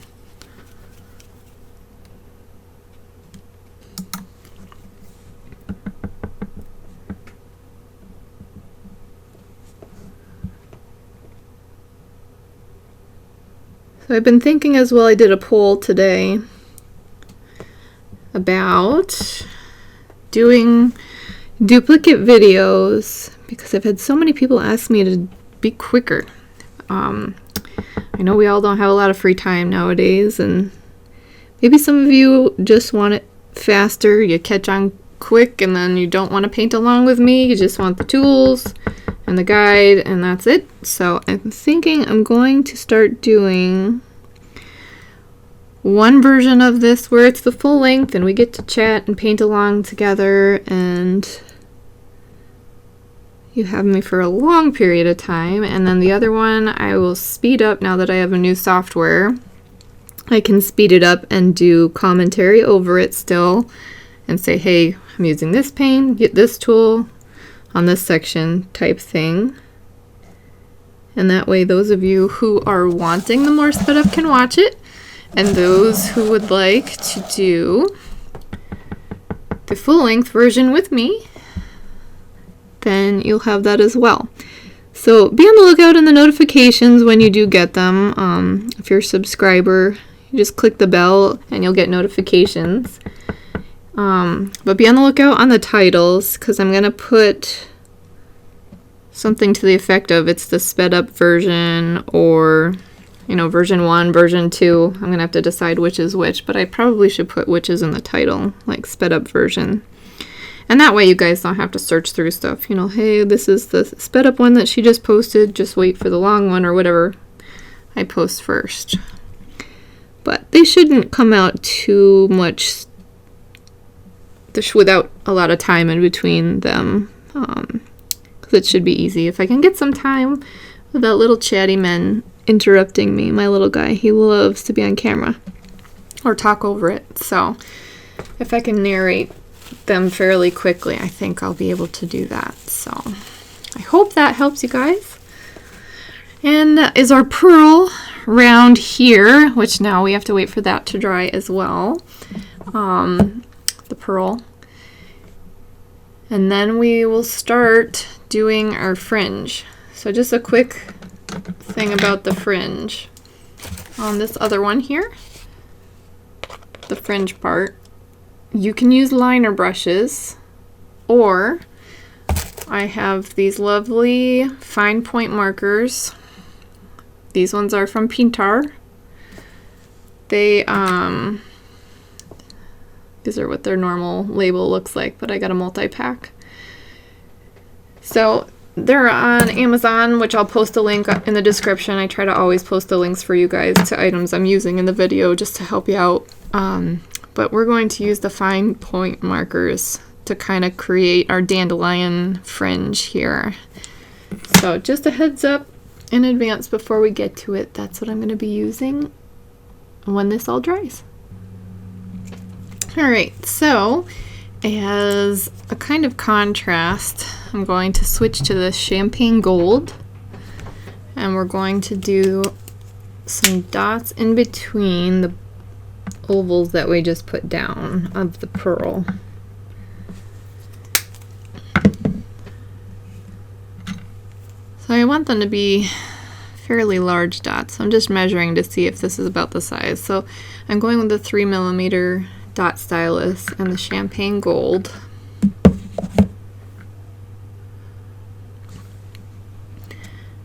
A: So I've been thinking as well, I did a poll today about doing duplicate videos because I've had so many people ask me to be quicker. I know we all don't have a lot of free time nowadays, and maybe some of you just want it faster. You catch on quick and then you don't want to paint along with me. You just want the tools and the guide, and that's it. So I'm thinking I'm going to start doing one version of this where it's the full length and we get to chat and paint along together, and you have me for a long period of time. And then the other one I will speed up now that I have a new software. I can speed it up and do commentary over it still and say, hey, I'm using this paint, get this tool on this section type thing. And that way those of you who are wanting the more sped up can watch it, And those who would like to do the full-length version with me, then you'll have that as well. So be on the lookout in the notifications when you do get them. If you're a subscriber, you just click the bell and you'll get notifications. But be on the lookout on the titles, because I'm going to put something to the effect of it's the sped up version, or, you know, version 1, version 2. I'm going to have to decide which is which, but I probably should put which is in the title, like sped up version. And that way you guys don't have to search through stuff. You know, hey, this is the sped up one that she just posted. Just wait for the long one or whatever I post first. But they shouldn't come out too much without a lot of time in between them. Because it should be easy. If I can get some time without little chatty men interrupting me. My little guy, he loves to be on camera or talk over it. So if I can narrate them fairly quickly, I think I'll be able to do that. So I hope that helps you guys. And that is our pearl round here, which now we have to wait for that to dry as well. The pearl. And then we will start doing our fringe. So just a quick thing about the fringe. On this other one here, the fringe part, you can use liner brushes, or I have these lovely fine point markers. These ones are from Pintar. They, these are what their normal label looks like, but I got a multi-pack. So they're on Amazon, which I'll post a link in the description. I try to always post the links for you guys to items I'm using in the video just to help you out. But we're going to use the fine point markers to kind of create our dandelion fringe here. So just a heads up in advance before we get to it, that's what I'm going to be using when this all dries. Alright, so as a kind of contrast, I'm going to switch to the champagne gold, and we're going to do some dots in between the ovals that we just put down of the pearl. So I want them to be fairly large dots. I'm just measuring to see if this is about the size. So I'm going with the 3mm dot stylus and the champagne gold.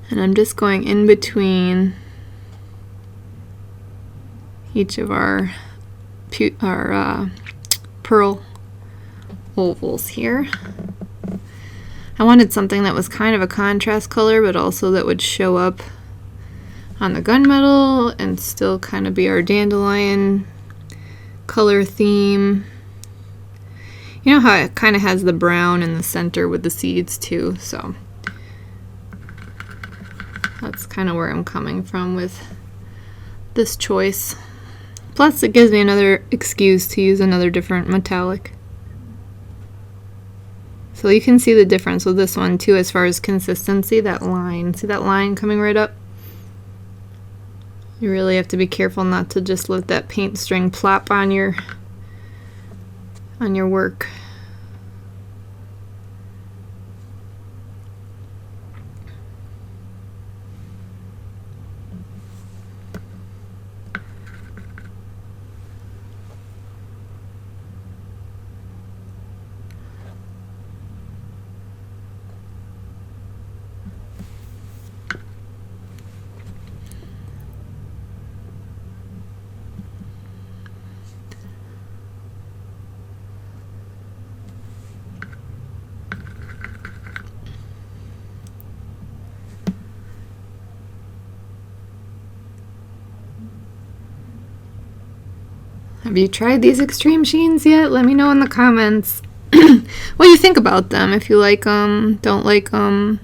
A: And I'm just going in between each of our pearl ovals here. I wanted something that was kind of a contrast color, but also that would show up on the gunmetal and still kind of be our dandelion color theme. You know how it kind of has the brown in the center with the seeds too, so that's kind of where I'm coming from with this choice. Plus it gives me another excuse to use another different metallic. So you can see the difference with this one too as far as consistency, that line. See that line coming right up? You really have to be careful not to just let that paint string plop on your work. Have you tried these extreme sheens yet? Let me know in the comments what you think about them. If you like them, don't like them.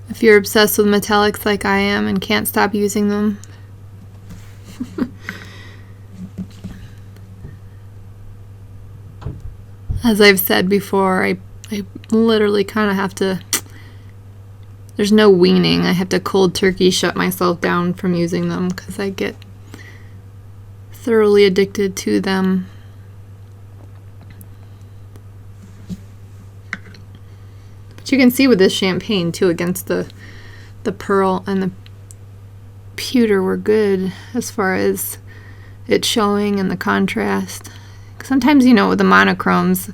A: If you're obsessed with metallics like I am and can't stop using them. As I've said before, I literally kind of have to, there's no weaning. I have to cold turkey shut myself down from using them because I get thoroughly addicted to them. But you can see with this champagne too, against the pearl and the pewter were good as far as it showing and the contrast. Sometimes, you know, with the monochromes,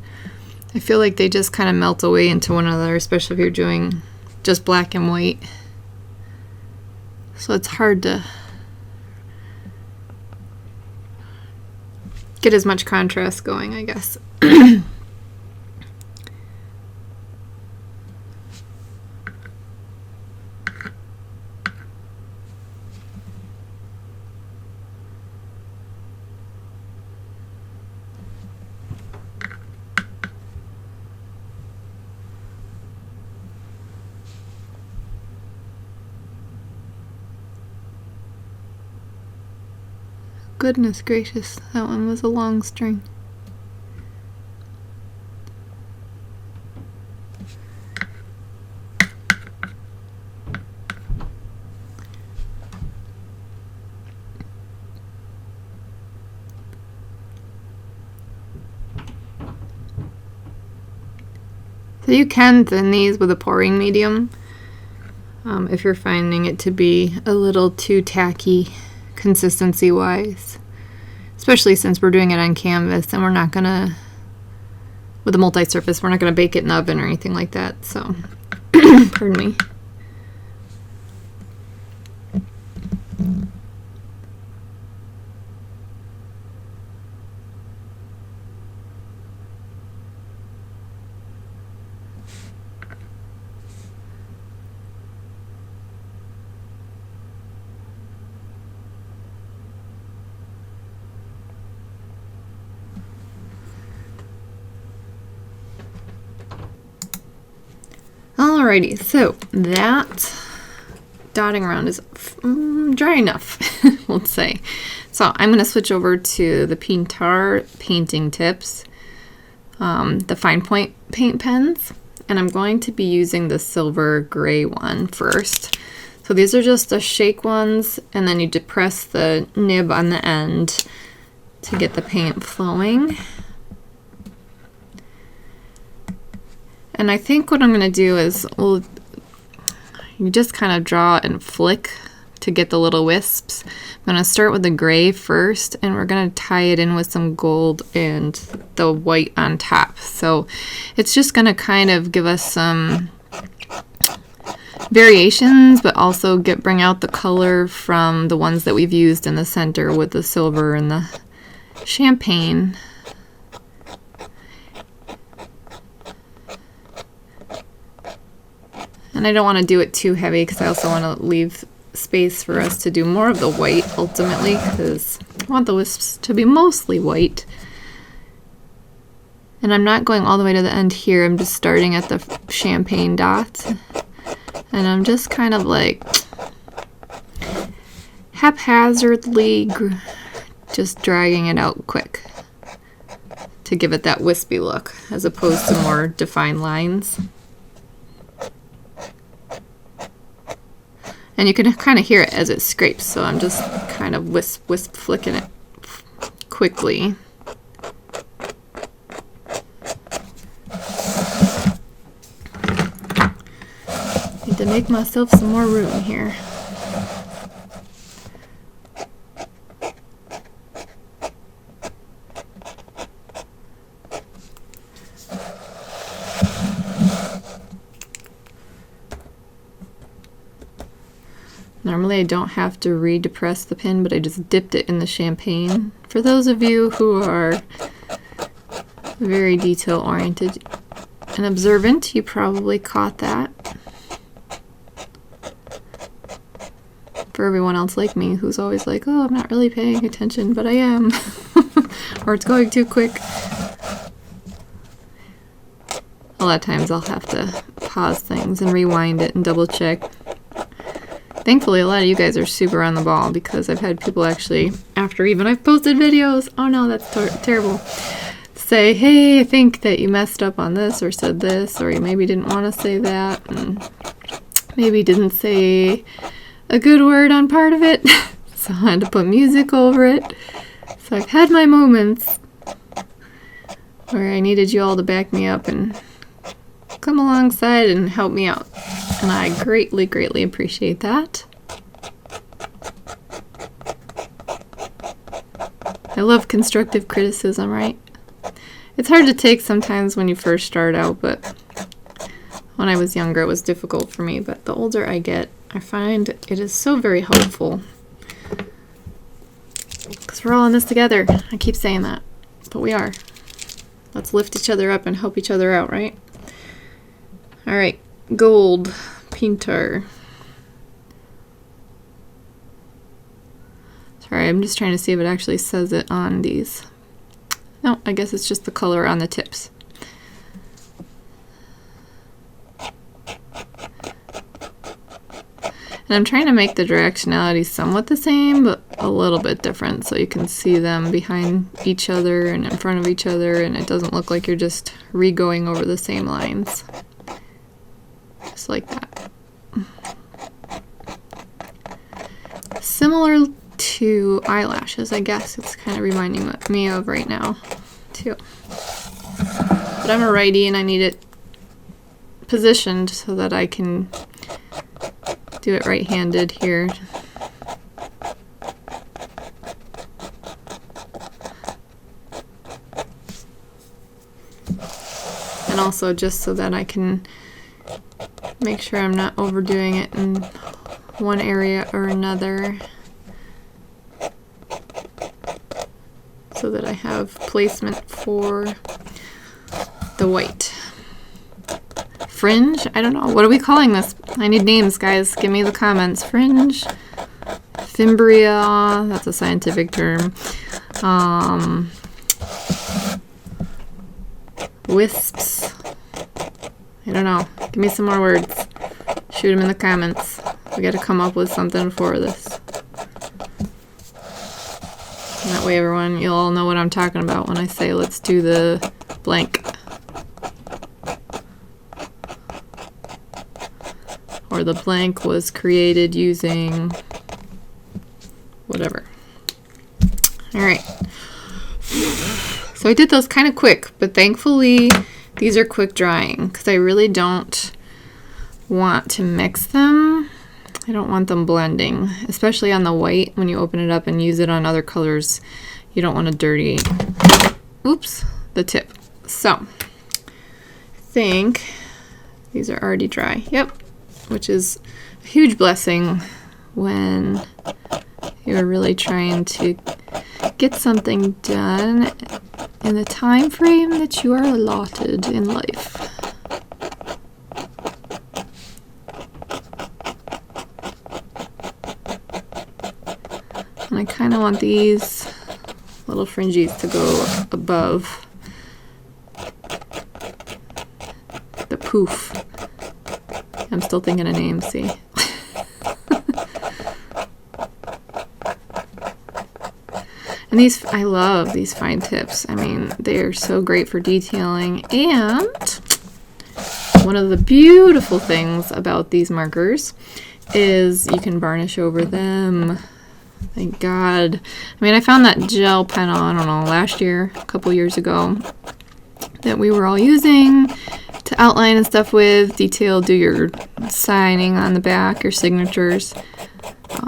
A: I feel like they just kind of melt away into one another, especially if you're doing just black and white. So it's hard to get as much contrast going, I guess. Goodness gracious, that one was a long string. So you can thin these with a pouring medium if you're finding it to be a little too tacky consistency wise, especially since we're doing it on canvas and we're not gonna, with a multi-surface, we're not gonna bake it in the oven or anything like that, so pardon me. Alrighty, so that dotting around is dry enough, we'll say. So I'm going to switch over to the Pintar painting tips, the fine point paint pens, and I'm going to be using the silver gray one first. So these are just the shake ones, and then you depress the nib on the end to get the paint flowing. And I think what I'm going to do is, you just kind of draw and flick to get the little wisps. I'm going to start with the gray first, and we're going to tie it in with some gold and the white on top. So it's just going to kind of give us some variations, but also bring out the color from the ones that we've used in the center with the silver and the champagne. And I don't want to do it too heavy because I also want to leave space for us to do more of the white ultimately, because I want the wisps to be mostly white. And I'm not going all the way to the end here. I'm just starting at the champagne dots. And I'm just kind of like haphazardly just dragging it out quick to give it that wispy look as opposed to more defined lines. And you can kind of hear it as it scrapes, so I'm just kind of wisp flicking it quickly. Need to make myself some more room here. Normally I don't have to re-depress the pin, but I just dipped it in the champagne. For those of you who are very detail oriented and observant, you probably caught that. For everyone else like me who's always like, oh, I'm not really paying attention, but I am. Or it's going too quick. A lot of times I'll have to pause things and rewind it and double check. Thankfully, a lot of you guys are super on the ball, because I've had people actually, after even I've posted videos, oh no, that's terrible, say, hey, I think that you messed up on this or said this, or you maybe didn't want to say that, and maybe didn't say a good word on part of it, so I had to put music over it. So I've had my moments where I needed you all to back me up and come alongside and help me out. And I greatly, greatly appreciate that. I love constructive criticism, right? It's hard to take sometimes when you first start out, but when I was younger it was difficult for me. But the older I get, I find it is so very helpful. Because we're all in this together. I keep saying that, but we are. Let's lift each other up and help each other out, right? Alright, gold, Pintar. Sorry, I'm just trying to see if it actually says it on these. No, I guess it's just the color on the tips. And I'm trying to make the directionality somewhat the same, but a little bit different, so you can see them behind each other and in front of each other, and it doesn't look like you're just re-going over the same lines. Just like that. Similar to eyelashes, I guess it's kind of reminding me of right now, too. But I'm a righty and I need it positioned so that I can do it right-handed here. And also just so that I can make sure I'm not overdoing it in one area or another, so that I have placement for the white. Fringe? I don't know. What are we calling this? I need names, guys. Give me the comments. Fringe. Fimbria. That's a scientific term. Wisps. I don't know. Give me some more words. Shoot them in the comments. We got to come up with something for this. And that way, everyone, you'll all know what I'm talking about when I say let's do the blank. Or the blank was created using whatever. Alright. So I did those kind of quick, but thankfully these are quick drying because I really don't want to mix them. I don't want them blending, especially on the white. When you open it up and use it on other colors, you don't want to dirty, oops, the tip. So I think these are already dry. Yep. Which is a huge blessing when you're really trying to get something done in the time frame that you are allotted in life. And I kind of want these little fringes to go above the poof. I'm still thinking of names, see? And these, I love these fine tips. I mean, they are so great for detailing. And one of the beautiful things about these markers is you can varnish over them. Thank God. I mean, I found that gel pen, I don't know, last year, a couple years ago, that we were all using to outline and stuff with, detail, do your signing on the back, your signatures.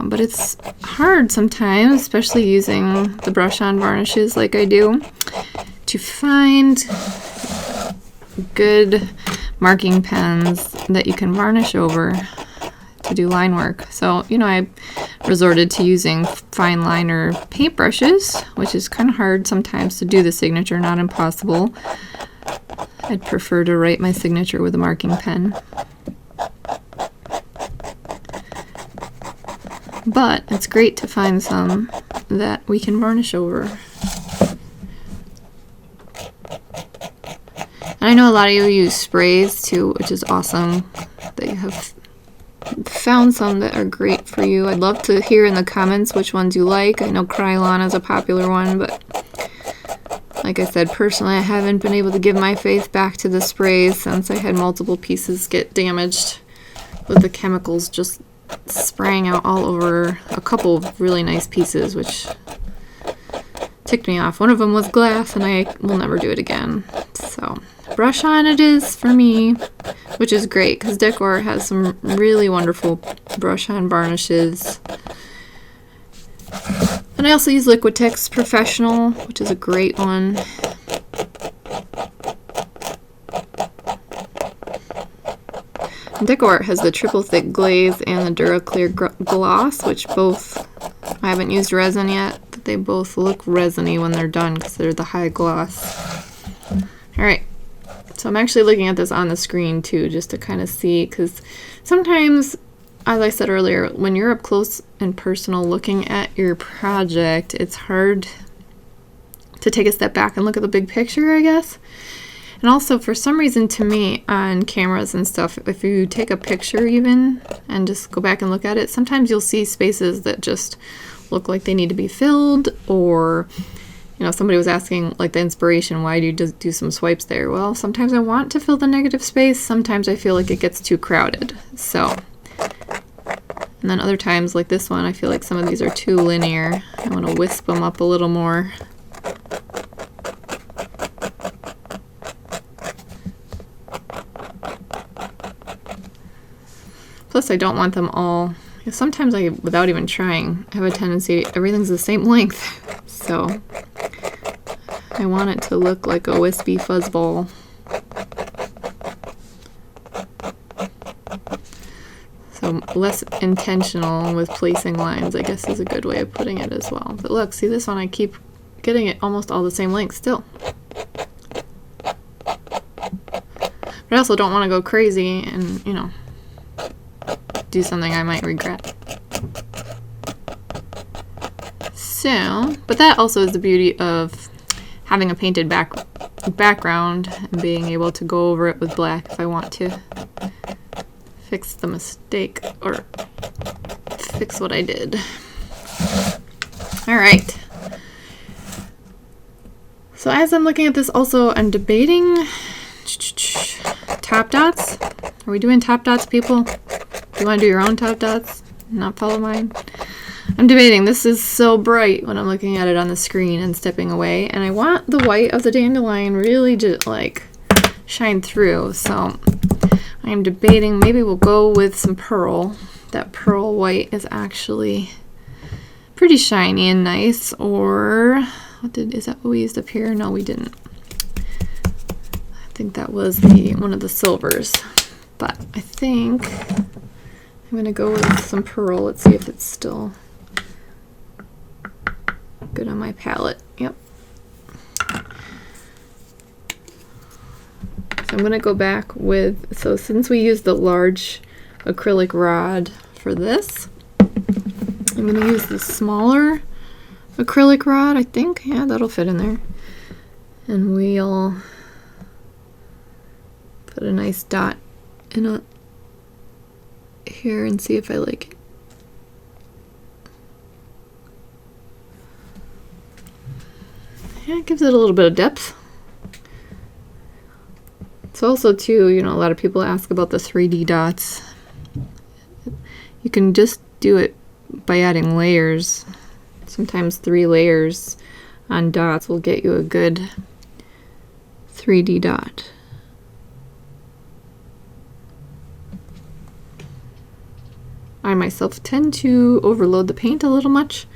A: But it's hard sometimes, especially using the brush-on varnishes like I do, to find good marking pens that you can varnish over to do line work. So, you know, I resorted to using fine liner paintbrushes, which is kind of hard sometimes to do the signature, not impossible. I'd prefer to write my signature with a marking pen. But it's great to find some that we can varnish over. And I know a lot of you use sprays too, which is awesome that you have found some that are great for you. I'd love to hear in the comments which ones you like. I know Krylon is a popular one, but like I said, personally, I haven't been able to give my faith back to the sprays since I had multiple pieces get damaged with the chemicals just spraying out all over a couple of really nice pieces, which ticked me off. One of them was glass, and I will never do it again. So brush on it is for me, which is great because Decoart has some really wonderful brush on varnishes. And I also use Liquitex Professional, which is a great one. And Decoart has the triple thick glaze and the Dura Clear gloss, which both, I haven't used resin yet, but they both look resiny when they're done because they're the high gloss. Alright, so I'm actually looking at this on the screen too, just to kind of see, because sometimes, as I said earlier, when you're up close and personal looking at your project, it's hard to take a step back and look at the big picture, I guess. And also, for some reason, to me, on cameras and stuff, if you take a picture even and just go back and look at it, sometimes you'll see spaces that just look like they need to be filled, or, you know, somebody was asking, like, the inspiration, why do you just do some swipes there? Well, sometimes I want to fill the negative space, sometimes I feel like it gets too crowded, so. And then other times, like this one, I feel like some of these are too linear. I want to wisp them up a little more. Plus, I don't want them all, sometimes I, without even trying, have a tendency, everything's the same length. So, I want it to look like a wispy fuzzball. So, less intentional with placing lines, I guess, is a good way of putting it as well. But look, see this one, I keep getting it almost all the same length still. But I also don't want to go crazy and, you know, do something I might regret. So, but that also is the beauty of having a painted background and being able to go over it with black if I want to fix the mistake or fix what I did. Alright. So as I'm looking at this also, I'm debating top dots. Are we doing top dots, people? Do you want to do your own top dots? Not follow mine? I'm debating. This is so bright when I'm looking at it on the screen and stepping away. And I want the white of the dandelion really to, like, shine through. So I'm debating. Maybe we'll go with some pearl. That pearl white is actually pretty shiny and nice. Or, is that what we used up here? No, we didn't. I think that was one of the silvers. But I think I'm going to go with some pearl. Let's see if it's still good on my palette. Yep. So I'm going to go back with, so since we used the large acrylic rod for this, I'm going to use the smaller acrylic rod, I think. Yeah, that'll fit in there. And we'll put a nice dot in it here and see if I like it. Yeah, it gives it a little bit of depth. It's also too, you know, a lot of people ask about the 3D dots. You can just do it by adding layers. Sometimes 3 layers on dots will get you a good 3D dot. I myself tend to overload the paint a little much,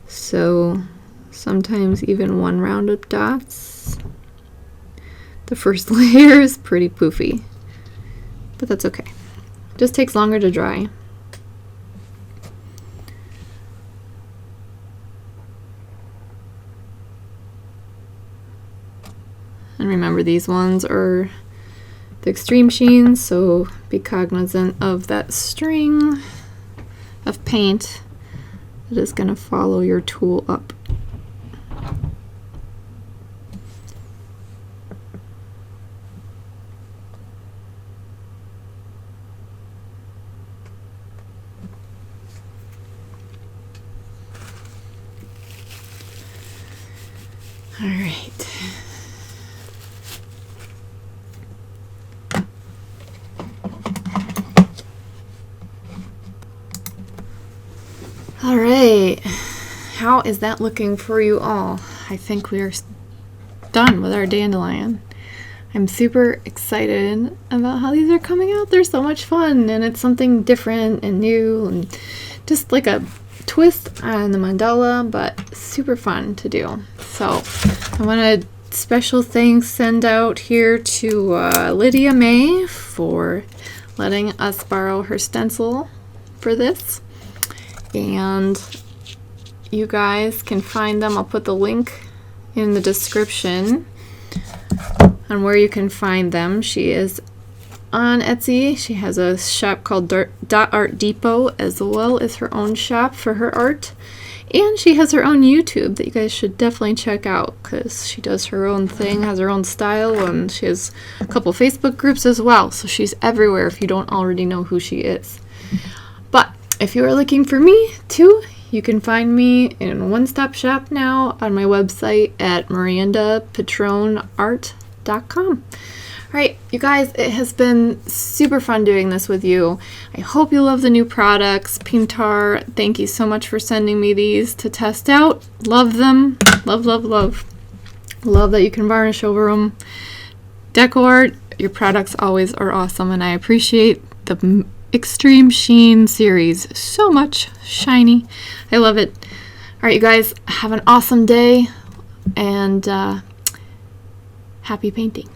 A: so sometimes even one round of dots, the first layer is pretty poofy, but that's okay. It just takes longer to dry. And remember, these ones are the extreme sheens, so be cognizant of that string of paint that is going to follow your tool up. All right. All right, how is that looking for you all? I think we are done with our dandelion. I'm super excited about how these are coming out. They're so much fun, and it's something different and new and just like a twist on the mandala, but super fun to do. So I want to special thanks send out here to Lydia May for letting us borrow her stencil for this. And you guys can find them. I'll put the link in the description on where you can find them. She is on Etsy. She has a shop called Dot Art Depot, as well as her own shop for her art. And she has her own YouTube that you guys should definitely check out, because she does her own thing, has her own style, and she has a couple Facebook groups as well. So she's everywhere if you don't already know who she is. But if you are looking for me too, you can find me in a one-stop shop now on my website at mirandapitroneart.com. All right, you guys, it has been super fun doing this with you. I hope you love the new products. Pintar, thank you so much for sending me these to test out. Love them. Love, love, love. Love that you can varnish over them. Decoart, your products always are awesome, and I appreciate the Extreme Sheen series so much. Shiny. I love it. All right, you guys, have an awesome day, and happy painting.